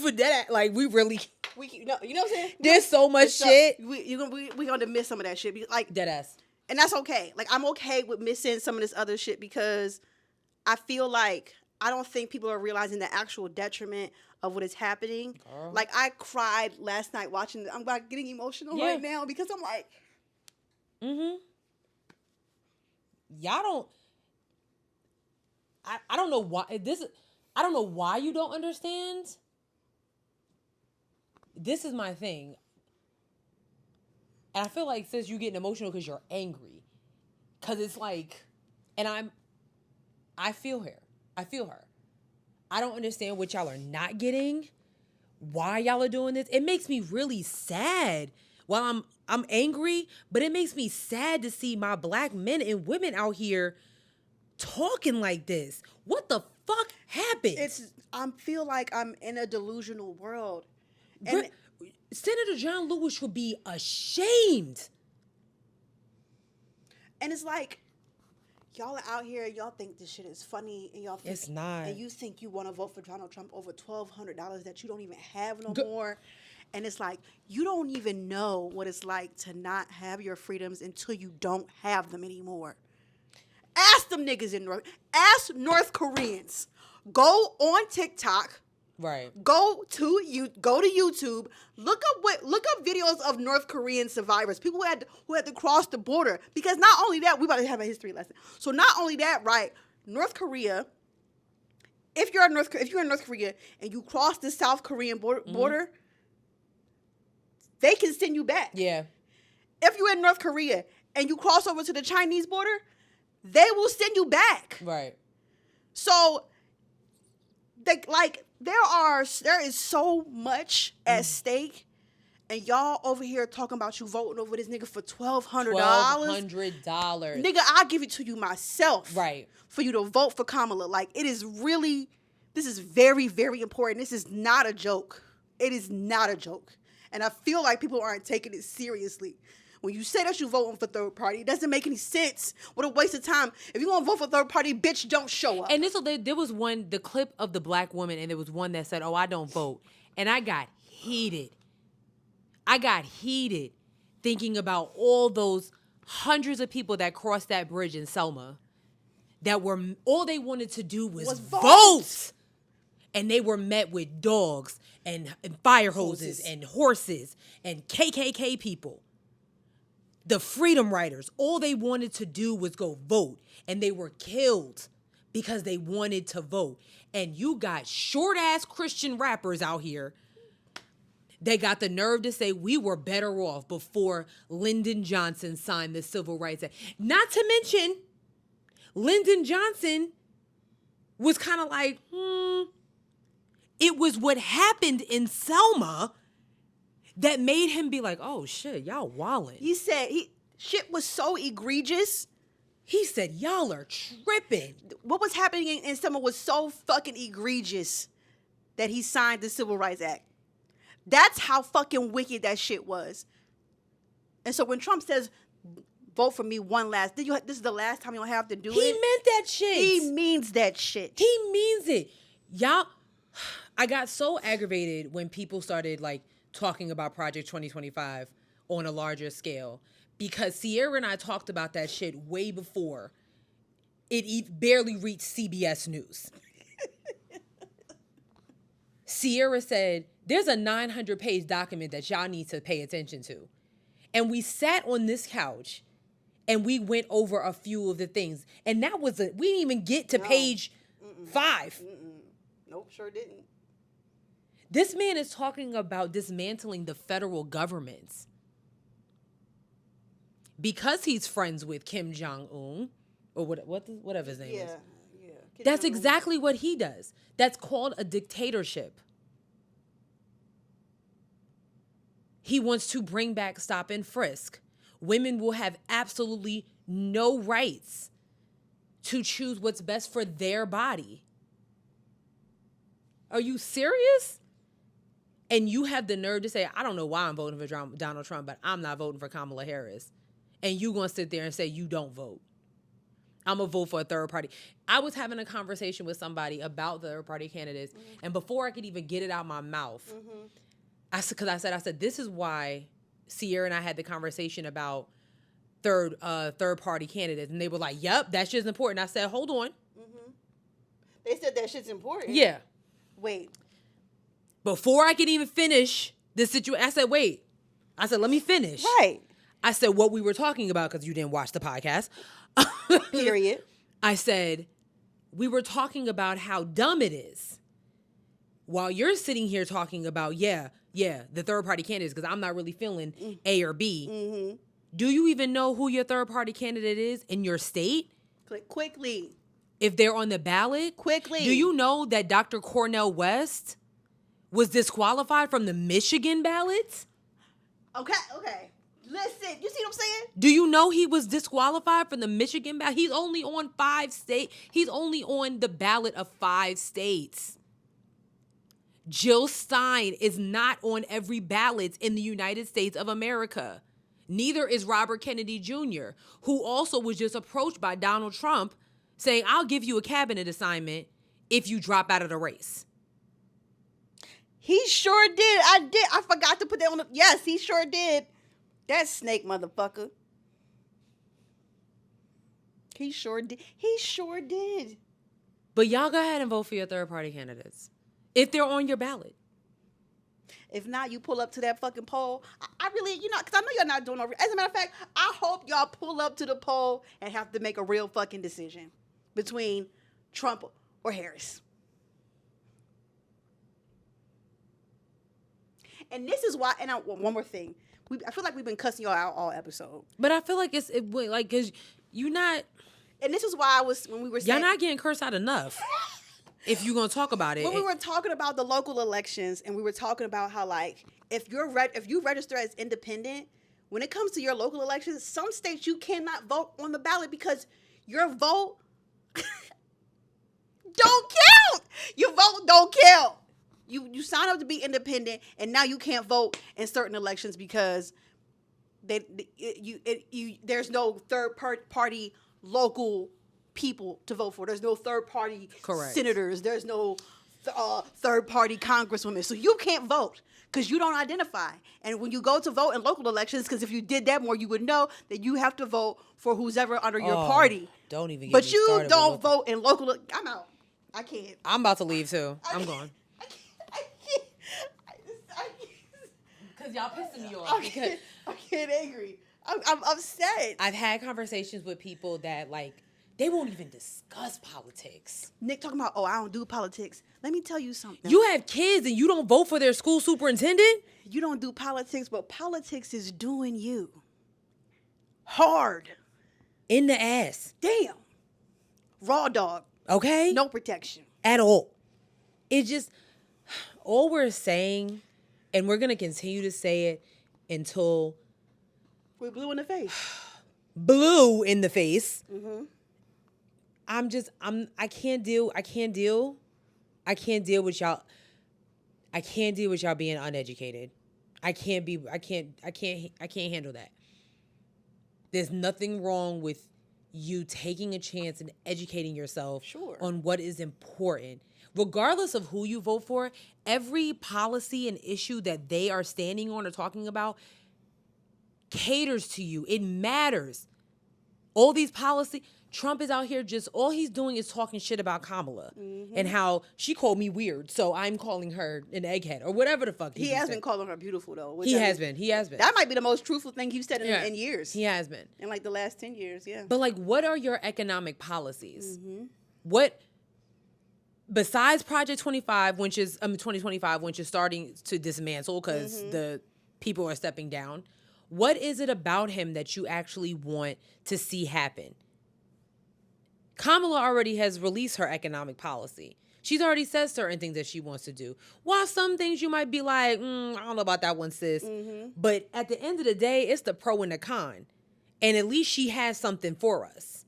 [SPEAKER 1] for that, like we really
[SPEAKER 2] you know what I'm saying?
[SPEAKER 1] There's so much shit.
[SPEAKER 2] We're gonna miss some of that shit. Like
[SPEAKER 1] dead ass,
[SPEAKER 2] and that's okay. Like I'm okay with missing some of this other shit because I feel like I don't think people are realizing the actual detriment of what is happening. Like I cried last night watching it. I'm like getting emotional right now because I'm like,
[SPEAKER 1] y'all don't. I don't know why I don't know why you don't understand. This is my thing, and I feel like sis, you getting emotional because you're angry, because it's like, and I feel her. I don't understand what y'all are not getting, why y'all are doing this. It makes me really sad. Well, I'm angry, but it makes me sad to see my black men and women out here talking like this. What the fuck happened?
[SPEAKER 2] I feel like I'm in a delusional world. And
[SPEAKER 1] Senator John Lewis should be ashamed.
[SPEAKER 2] And it's like, y'all are out here, y'all think this shit is funny, and y'all think
[SPEAKER 1] it's not.
[SPEAKER 2] And you think you want to vote for Donald Trump over $1,200 that you don't even have no more. And it's like, you don't even know what it's like to not have your freedoms until you don't have them anymore. Ask them niggas ask North Koreans. Go on TikTok.
[SPEAKER 1] Right.
[SPEAKER 2] Go to YouTube. Look up videos of North Korean survivors, people who had to cross the border. Because not only that, we about to have a history lesson. So not only that, right? North Korea. If you're in North Korea and you cross the South Korean border, they can send you back.
[SPEAKER 1] Yeah.
[SPEAKER 2] If you're in North Korea and you cross over to the Chinese border, they will send you back.
[SPEAKER 1] Right.
[SPEAKER 2] So, there is so much at stake, and y'all over here talking about you voting over this nigga for $1,200.
[SPEAKER 1] $1,200.
[SPEAKER 2] Nigga, I'll give it to you myself.
[SPEAKER 1] Right.
[SPEAKER 2] For you to vote for Kamala. Like, this is very, very important. This is not a joke. It is not a joke. And I feel like people aren't taking it seriously. When you say that you're voting for third party, it doesn't make any sense. What a waste of time. If you want to vote for third party, bitch, don't show up.
[SPEAKER 1] And there was the clip of the black woman, and there was one that said, "Oh, I don't vote." And I got heated. Thinking about all those hundreds of people that crossed that bridge in Selma that were, all they wanted to do was vote. And they were met with dogs and fire hoses and horses and KKK people. The Freedom Riders, all they wanted to do was go vote. And they were killed because they wanted to vote. And you got short-ass Christian rappers out here. They got the nerve to say we were better off before Lyndon Johnson signed the Civil Rights Act. Not to mention, Lyndon Johnson was kind of like, It was what happened in Selma that made him be like, oh shit, y'all wildin'.
[SPEAKER 2] He said shit was so egregious
[SPEAKER 1] He said, y'all are tripping.
[SPEAKER 2] What was happening in Selma was so fucking egregious that he signed the Civil Rights Act. That's how fucking wicked that shit was. And so when Trump says, vote for me one last, this is the last time you'll have to do it.
[SPEAKER 1] He meant that shit.
[SPEAKER 2] He means that shit.
[SPEAKER 1] He means it. Y'all, I got so aggravated when people started like talking about Project 2025 on a larger scale because Sierra and I talked about that shit way before it barely reached CBS News. Sierra said, there's a 900-page document that y'all need to pay attention to. And we sat on this couch and we went over a few of the things. And that was we didn't even get to page 5.
[SPEAKER 2] Nope, sure didn't.
[SPEAKER 1] This man is talking about dismantling the federal governments. Because he's friends with Kim Jong-un, or whatever his name is.
[SPEAKER 2] Yeah.
[SPEAKER 1] That's exactly what he does. That's called a dictatorship. He wants to bring back stop and frisk. Women will have absolutely no rights to choose what's best for their body. Are you serious? And you have the nerve to say, I don't know why I'm voting for Donald Trump, but I'm not voting for Kamala Harris. And you going to sit there and say you don't vote. I'm going to vote for a third party. I was having a conversation with somebody about the third party candidates. Mm-hmm. And before I could even get it out my mouth, I said, this is why Sierra and I had the conversation about third party candidates. And they were like, yep, that shit's important. I said, hold on.
[SPEAKER 2] Mm-hmm. They said that shit's important?
[SPEAKER 1] Yeah.
[SPEAKER 2] Wait.
[SPEAKER 1] Before I could even finish the situation, I said, wait. I said, let me finish.
[SPEAKER 2] Right.
[SPEAKER 1] I said what we were talking about because you didn't watch the podcast.
[SPEAKER 2] Period.
[SPEAKER 1] I said, we were talking about how dumb it is. While you're sitting here talking about, the third party candidates, because I'm not really feeling A or B. Mm-hmm. Do you even know who your third party candidate is in your state?
[SPEAKER 2] Click quickly.
[SPEAKER 1] If they're on the ballot?
[SPEAKER 2] Quickly.
[SPEAKER 1] Do you know that Dr. Cornel West was disqualified from the Michigan ballots?
[SPEAKER 2] Okay. Listen, you see what I'm saying?
[SPEAKER 1] Do you know he was disqualified from the Michigan ballot? He's only on 5 states. He's only on the ballot of 5 states. Jill Stein is not on every ballot in the United States of America. Neither is Robert Kennedy Jr., who also was just approached by Donald Trump saying, I'll give you a cabinet assignment if you drop out of the race.
[SPEAKER 2] He sure did. I forgot to put that on the... Yes, he sure did. That snake motherfucker. He sure did.
[SPEAKER 1] But y'all go ahead and vote for your third party candidates. If they're on your ballot.
[SPEAKER 2] If not, you pull up to that fucking poll. I really, because I know y'all not doing no... As a matter of fact, I hope y'all pull up to the poll and have to make a real fucking decision between Trump or Harris. And this is why, and one more thing. I feel like we've been cussing y'all out all episode.
[SPEAKER 1] But I feel like because you're not...
[SPEAKER 2] And this is why when we were saying...
[SPEAKER 1] Y'all not getting cursed out enough. If you're going to talk about it.
[SPEAKER 2] When we were talking about the local elections and we were talking about how, like, if you register as independent, when it comes to your local elections, some states you cannot vote on the ballot because your vote don't count. Your vote don't count. You sign up to be independent, and now you can't vote in certain elections because there's no third party local people to vote for. There's no third party senators. There's no third party congresswomen. So you can't vote because you don't identify. And when you go to vote in local elections, because if you did that more, you would know that you have to vote for who's ever under your party.
[SPEAKER 1] Don't even.
[SPEAKER 2] But you don't vote in local. I'm out. I can't.
[SPEAKER 1] I'm about to leave too. I'm going. Because y'all pissing me off.
[SPEAKER 2] I can't angry. I'm upset.
[SPEAKER 1] I've had conversations with people that, like, they won't even discuss politics.
[SPEAKER 2] Nick talking about, I don't do politics. Let me tell you something.
[SPEAKER 1] You have kids and you don't vote for their school superintendent?
[SPEAKER 2] You don't do politics, but politics is doing you hard.
[SPEAKER 1] In the ass.
[SPEAKER 2] Damn. Raw dog.
[SPEAKER 1] Okay?
[SPEAKER 2] No protection.
[SPEAKER 1] At all. It just, all we're saying, and we're going to continue to say it until...
[SPEAKER 2] we're blue in the face.
[SPEAKER 1] blue in the face.
[SPEAKER 2] Mm-hmm.
[SPEAKER 1] I can't deal with y'all. I can't deal with y'all being uneducated. I can't handle that. There's nothing wrong with you taking a chance and educating yourself on what is important. Regardless of who you vote for, every policy and issue that they are standing on or talking about caters to you. It matters. All these policy, Trump is out here all he's doing is talking shit about Kamala and how she called me weird, so I'm calling her an egghead or whatever the fuck.
[SPEAKER 2] He has been calling her beautiful though.
[SPEAKER 1] He has been.
[SPEAKER 2] That might be the most truthful thing you've said in years.
[SPEAKER 1] He has been.
[SPEAKER 2] In like the last 10 years, yeah.
[SPEAKER 1] But like, what are your economic policies? What, besides Project 25, which is 2025, which is starting to dismantle because the people are stepping down, what is it about him that you actually want to see happen? Kamala already has released her economic policy. She's already said certain things that she wants to do. While some things you might be like, I don't know about that one, sis. But at the end of the day, it's the pro and the con. And at least she has something for us.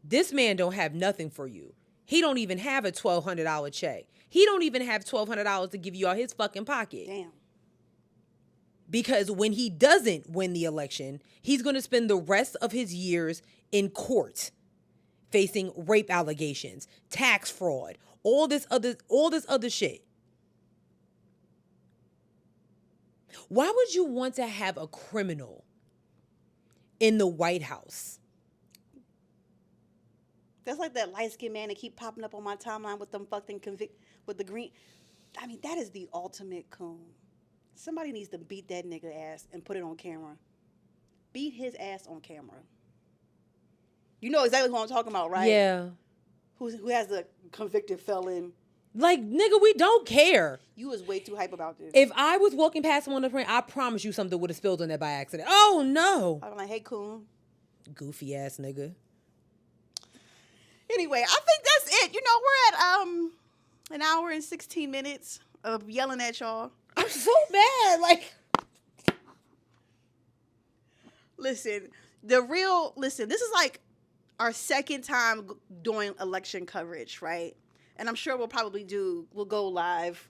[SPEAKER 1] This man don't have nothing for you. He don't even have a $1,200 check. He don't even have $1,200 to give you out his fucking pocket.
[SPEAKER 2] Damn.
[SPEAKER 1] Because when he doesn't win the election, he's going to spend the rest of his years in court facing rape allegations, tax fraud, all this other shit. Why would you want to have a criminal in the White House?
[SPEAKER 2] That's like that light-skinned man that keep popping up on my timeline with them fucking with the green. I mean, that is the ultimate coon. Somebody needs to beat that nigga ass and put it on camera. Beat his ass on camera. You know exactly who I'm talking about, right?
[SPEAKER 1] Yeah.
[SPEAKER 2] Who has a convicted felon.
[SPEAKER 1] Like, nigga, we don't care.
[SPEAKER 2] You was way too hype about this.
[SPEAKER 1] If I was walking past him on the plane, I promise you something would have spilled on there by accident. Oh, no.
[SPEAKER 2] I'm like, hey, coon.
[SPEAKER 1] Goofy ass nigga.
[SPEAKER 2] Anyway, I think that's it. You know, we're at an hour and 16 minutes of yelling at y'all.
[SPEAKER 1] I'm so bad. Like,
[SPEAKER 2] listen, this is like our second time doing election coverage, right? And I'm sure we'll go live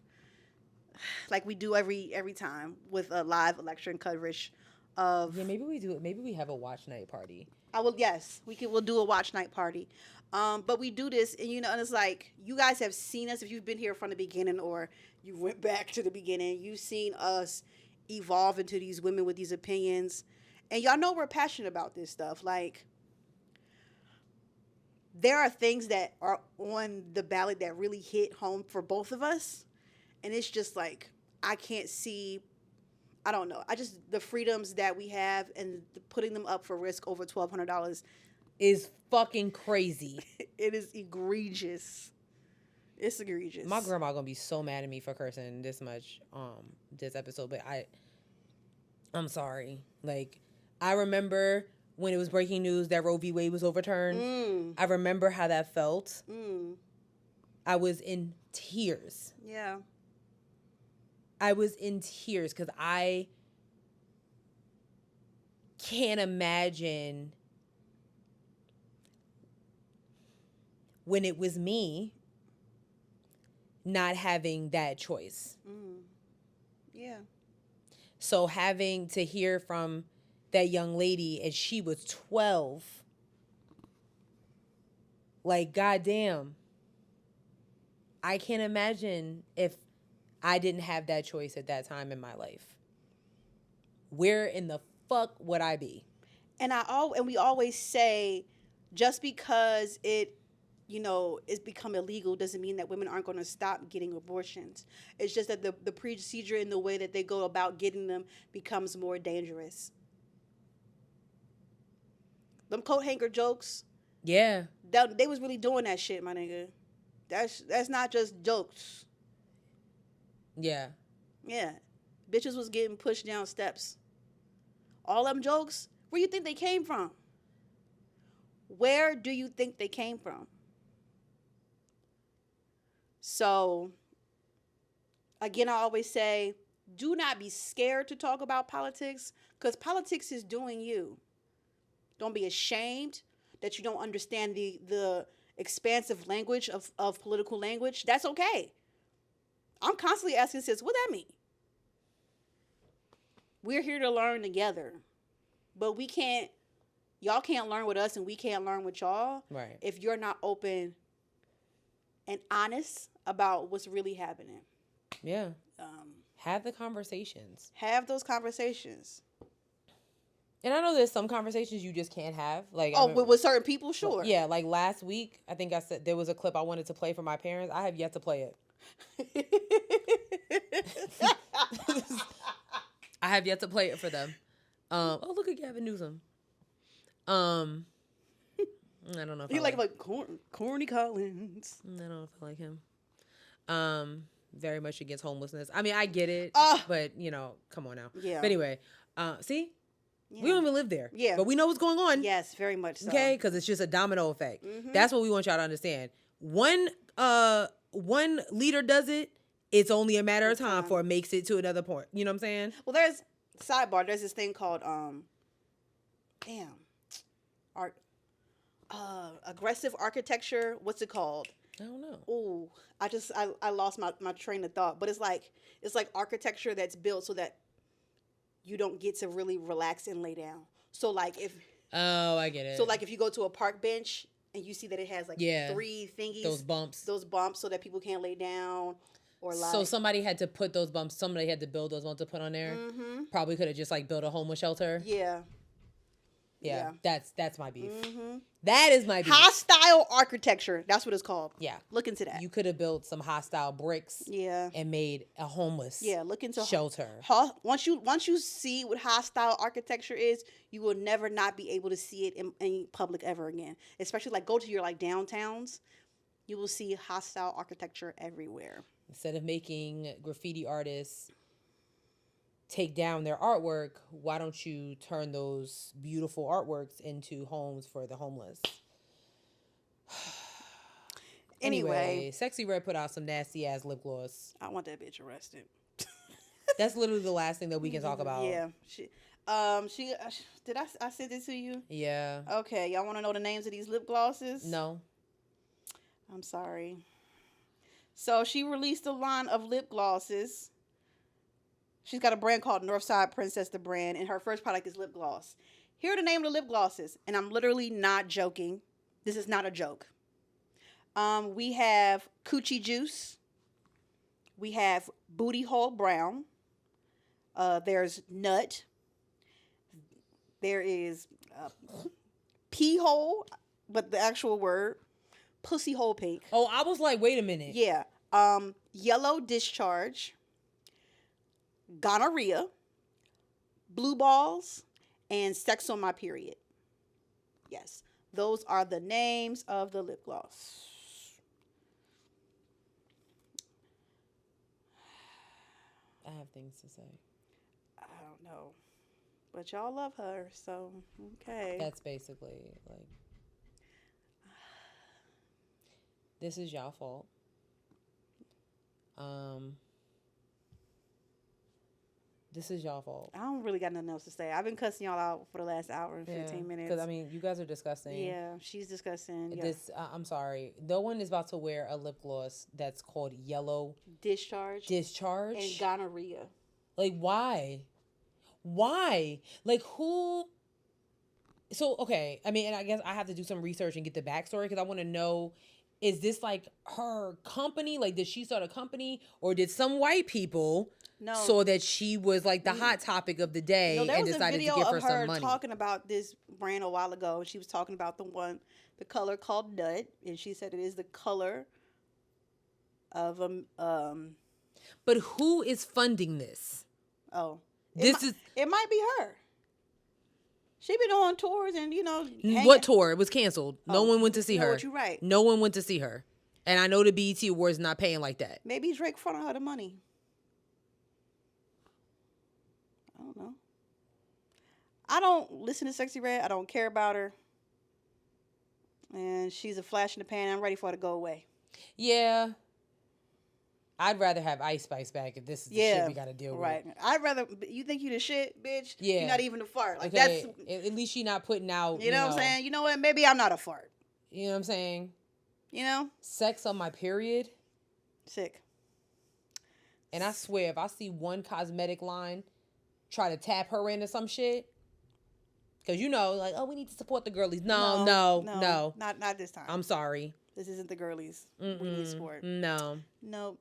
[SPEAKER 2] like we do every time with a live election coverage of.
[SPEAKER 1] Yeah, maybe we do it. Maybe we have a watch night party.
[SPEAKER 2] We'll do a watch night party. But we do this, and and it's like, you guys have seen us. If you've been here from the beginning or you went back to the beginning, you've seen us evolve into these women with these opinions. And y'all know we're passionate about this stuff. Like, there are things that are on the ballot that really hit home for both of us. And it's just like, I can't see, I don't know. The freedoms that we have and putting them up for risk over $1,200
[SPEAKER 1] is fucking crazy.
[SPEAKER 2] It is egregious. It's egregious.
[SPEAKER 1] My grandma gonna be so mad at me for cursing this much this episode, but I'm sorry. Like, I remember when it was breaking news that Roe v. Wade was overturned. I remember how that felt. I was in tears.
[SPEAKER 2] Yeah.
[SPEAKER 1] I was in tears because I can't imagine when it was me not having that choice.
[SPEAKER 2] Yeah.
[SPEAKER 1] So having to hear from that young lady and she was 12, like, goddamn, I can't imagine if I didn't have that choice at that time in my life. Where in the fuck would I be?
[SPEAKER 2] And we always say, just because it's become illegal doesn't mean that women aren't going to stop getting abortions. It's just that the procedure and the way that they go about getting them becomes more dangerous. Them coat hanger jokes.
[SPEAKER 1] Yeah.
[SPEAKER 2] They was really doing that shit, my nigga. That's not just jokes.
[SPEAKER 1] Yeah.
[SPEAKER 2] Yeah. Bitches was getting pushed down steps. All them jokes, where you think they came from? Where do you think they came from? So, again, I always say, do not be scared to talk about politics, because politics is doing you. Don't be ashamed that you don't understand the expansive language of political language. That's okay. I'm constantly asking sis, what that mean? We're here to learn together. But y'all can't learn with us and we can't learn with y'all.
[SPEAKER 1] Right.
[SPEAKER 2] If you're not open and honest about what's really happening.
[SPEAKER 1] Yeah. Have the conversations.
[SPEAKER 2] Have those conversations.
[SPEAKER 1] And I know there's some conversations you just can't have. Like,
[SPEAKER 2] with certain people, sure.
[SPEAKER 1] Yeah, like last week, I think I said there was a clip I wanted to play for my parents. I have yet to play it. I have yet to play it for them. Oh, look at Gavin Newsom. I don't know if
[SPEAKER 2] you like Corny Collins.
[SPEAKER 1] I don't know if I like him. Very much against homelessness. I mean, I get it, but come on now.
[SPEAKER 2] Yeah.
[SPEAKER 1] But anyway, see, we don't even live there.
[SPEAKER 2] Yeah.
[SPEAKER 1] But we know what's going on.
[SPEAKER 2] Yes, very much so.
[SPEAKER 1] Okay, because it's just a domino effect.
[SPEAKER 2] Mm-hmm.
[SPEAKER 1] That's what we want y'all to understand. One leader does it, it's only a matter of time before it makes it to another point. You know what I'm saying?
[SPEAKER 2] Well, there's this thing called aggressive architecture. What's it called?
[SPEAKER 1] I don't know.
[SPEAKER 2] Oh, I lost my train of thought. But it's like architecture that's built so that you don't get to really relax and lay down. So like if
[SPEAKER 1] I get it.
[SPEAKER 2] So like if you go to a park bench and you see that it has like 3 thingies,
[SPEAKER 1] those bumps
[SPEAKER 2] so that people can't lay down. Or like,
[SPEAKER 1] so somebody had to put those bumps. Somebody had to build those bumps to put on there.
[SPEAKER 2] Mm-hmm.
[SPEAKER 1] Probably could have just like built a homeless shelter. Yeah. That's my beef.
[SPEAKER 2] Mm-hmm.
[SPEAKER 1] That is my beef.
[SPEAKER 2] Hostile architecture. That's what it's called.
[SPEAKER 1] Yeah.
[SPEAKER 2] Look into that.
[SPEAKER 1] You could have built some hostile bricks.
[SPEAKER 2] Yeah.
[SPEAKER 1] And made a homeless.
[SPEAKER 2] Look into
[SPEAKER 1] shelter.
[SPEAKER 2] Once you see what hostile architecture is, you will never not be able to see it in public ever again. Especially like go to your like downtowns, you will see hostile architecture everywhere.
[SPEAKER 1] Instead of making graffiti artists take down their artwork, why don't you turn those beautiful artworks into homes for the homeless? Anyway, Sexxxy Red put out some nasty ass lip gloss.
[SPEAKER 2] I want that bitch arrested.
[SPEAKER 1] That's literally the last thing that we can talk about.
[SPEAKER 2] Yeah. She did I send it to you?
[SPEAKER 1] Yeah.
[SPEAKER 2] Okay, y'all want to know the names of these lip glosses?
[SPEAKER 1] No.
[SPEAKER 2] I'm sorry. So she released a line of lip glosses. She's got a brand called Northside Princess, the brand, and her first product is lip gloss. Here are the name of the lip glosses, and I'm literally not joking. This is not a joke. We have Coochie Juice. We have Booty Hole Brown. There's Nut. There is Pee Hole, but the actual word. Pussy Hole Pink.
[SPEAKER 1] Oh, I was like, wait a minute.
[SPEAKER 2] Yeah. Yellow Discharge. Gonorrhea. Blue Balls. And Sex on My Period. Yes. Those are the names of the lip gloss.
[SPEAKER 1] I have things to say.
[SPEAKER 2] I don't know. But y'all love her, so okay.
[SPEAKER 1] That's basically like, this is y'all fault. This is y'all fault.
[SPEAKER 2] I don't really got nothing else to say. I've been cussing y'all out for the last hour and 15 minutes.
[SPEAKER 1] Because, I mean, you guys are disgusting.
[SPEAKER 2] Yeah, she's disgusting. Yeah.
[SPEAKER 1] I'm sorry. No one is about to wear a lip gloss that's called Yellow
[SPEAKER 2] Discharge. And Gonorrhea.
[SPEAKER 1] Like, why? Why? Like, who? So, okay. I mean, and I guess I have to do some research and get the backstory because I want to know, is this like her company? Like, did she start a company? Or did some white people saw that she was like the hot topic of the day and decided to give her some money?
[SPEAKER 2] There was a video of her talking about this brand a while ago. She was talking about the color called Nut. And she said it is the color of
[SPEAKER 1] But who is funding this?
[SPEAKER 2] Oh. It might be her. She been on tours and,
[SPEAKER 1] What tour? It was canceled. No one went to see her.
[SPEAKER 2] What you right.
[SPEAKER 1] No one went to see her. And I know the BET Awards not paying like that.
[SPEAKER 2] Maybe Drake fronted her the money. I don't know. I don't listen to Sexxxy Red. I don't care about her. And she's a flash in the pan. I'm ready for her to go away.
[SPEAKER 1] Yeah. I'd rather have Ice Spice back if this is the shit we got to deal with.
[SPEAKER 2] Right. I'd rather, you think you the shit, bitch?
[SPEAKER 1] Yeah.
[SPEAKER 2] You're not even a fart. Like,
[SPEAKER 1] Okay,
[SPEAKER 2] that's.
[SPEAKER 1] at least she not putting out,
[SPEAKER 2] You know what I'm saying? You know what? Maybe I'm not a fart.
[SPEAKER 1] You know what I'm saying?
[SPEAKER 2] You know?
[SPEAKER 1] Sex on my period.
[SPEAKER 2] Sick.
[SPEAKER 1] And I swear, if I see one cosmetic line try to tap her into some shit, because like, oh, we need to support the girlies. No.
[SPEAKER 2] Not this time.
[SPEAKER 1] I'm sorry.
[SPEAKER 2] This isn't the girlies. We need support.
[SPEAKER 1] No.
[SPEAKER 2] Nope.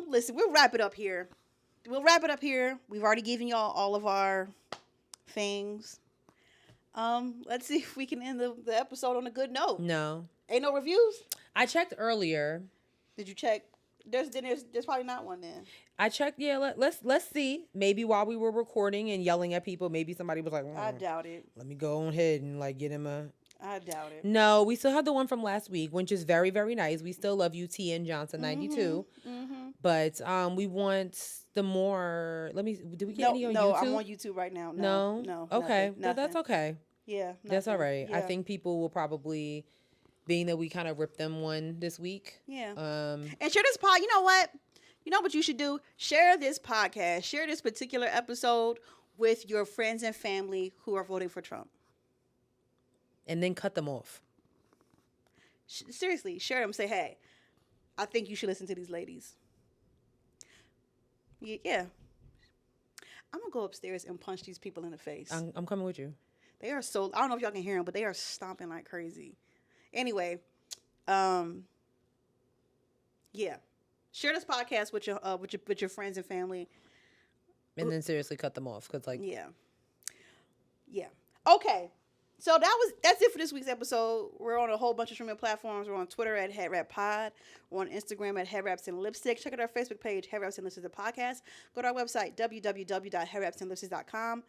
[SPEAKER 2] Listen, we'll wrap it up here. We've already given y'all all of our things. Let's see if we can end the episode on a good note.
[SPEAKER 1] No.
[SPEAKER 2] Ain't no reviews?
[SPEAKER 1] I checked earlier.
[SPEAKER 2] Did you check? There's probably not one then.
[SPEAKER 1] I checked. Yeah, let's see. Maybe while we were recording and yelling at people, maybe somebody was like,
[SPEAKER 2] I doubt it.
[SPEAKER 1] Let me go on ahead and like get him a.
[SPEAKER 2] I doubt it.
[SPEAKER 1] No, we still have the one from last week, which is very, very nice. We still love you, TN Johnson 92. But we want the more. Let me. Did we get any on YouTube?
[SPEAKER 2] No, I'm on YouTube right now. No.
[SPEAKER 1] Okay,
[SPEAKER 2] nothing.
[SPEAKER 1] Well, that's okay.
[SPEAKER 2] Yeah,
[SPEAKER 1] that's all right.
[SPEAKER 2] Yeah.
[SPEAKER 1] I think people will probably, being that we kind of ripped them one this week.
[SPEAKER 2] Yeah. And share this pod. You know what? You know what you should do? Share this podcast. Share this particular episode with your friends and family who are voting for Trump.
[SPEAKER 1] And then cut them off.
[SPEAKER 2] Seriously, share them. Say, hey, I think you should listen to these ladies. Yeah. I'm going to go upstairs and punch these people in the face.
[SPEAKER 1] I'm coming with you.
[SPEAKER 2] They are so, I don't know if y'all can hear them, but they are stomping like crazy. Anyway, yeah. Share this podcast with your friends and family.
[SPEAKER 1] And then seriously cut them off. Cause like.
[SPEAKER 2] Yeah. Okay. So that's it for this week's episode. We're on a whole bunch of streaming platforms. We're on Twitter at Headwrappod. We're on Instagram at Headwraps and Lipstick. Check out our Facebook page, Headwraps and Lipstick the podcast. Go to our website, www.headwrapsandlipsticks.com,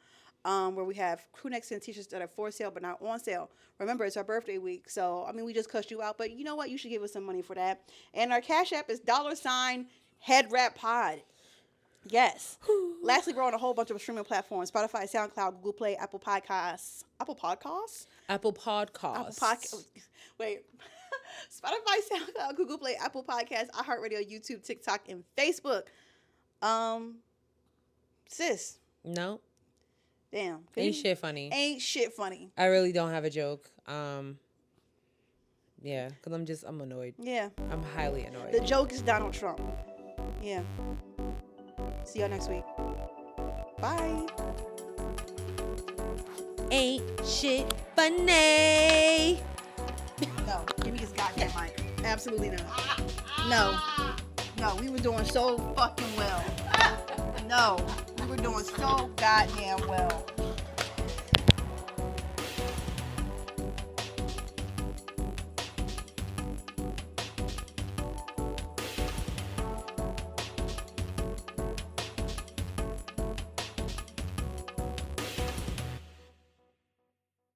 [SPEAKER 2] where we have crew necks and t-shirts that are for sale but not on sale. Remember, it's our birthday week, so I mean we just cussed you out, but you know what? You should give us some money for that. And our Cash App is $Headwrappod. Yes. Lastly, we're on a whole bunch of streaming platforms: Spotify, SoundCloud, Google Play, Apple Podcasts. Wait. Spotify, SoundCloud, Google Play, Apple Podcasts, iHeartRadio, YouTube, TikTok, and Facebook. Sis.
[SPEAKER 1] No.
[SPEAKER 2] Damn.
[SPEAKER 1] Ain't shit funny.
[SPEAKER 2] I
[SPEAKER 1] really don't have a joke. Yeah, because I'm annoyed.
[SPEAKER 2] Yeah.
[SPEAKER 1] I'm highly annoyed.
[SPEAKER 2] The joke is Donald Trump. Yeah. See y'all next week. Bye.
[SPEAKER 1] Ain't shit funny.
[SPEAKER 2] No, give me this goddamn mic. Absolutely not. No, we were doing so fucking well. No, we were doing so goddamn well.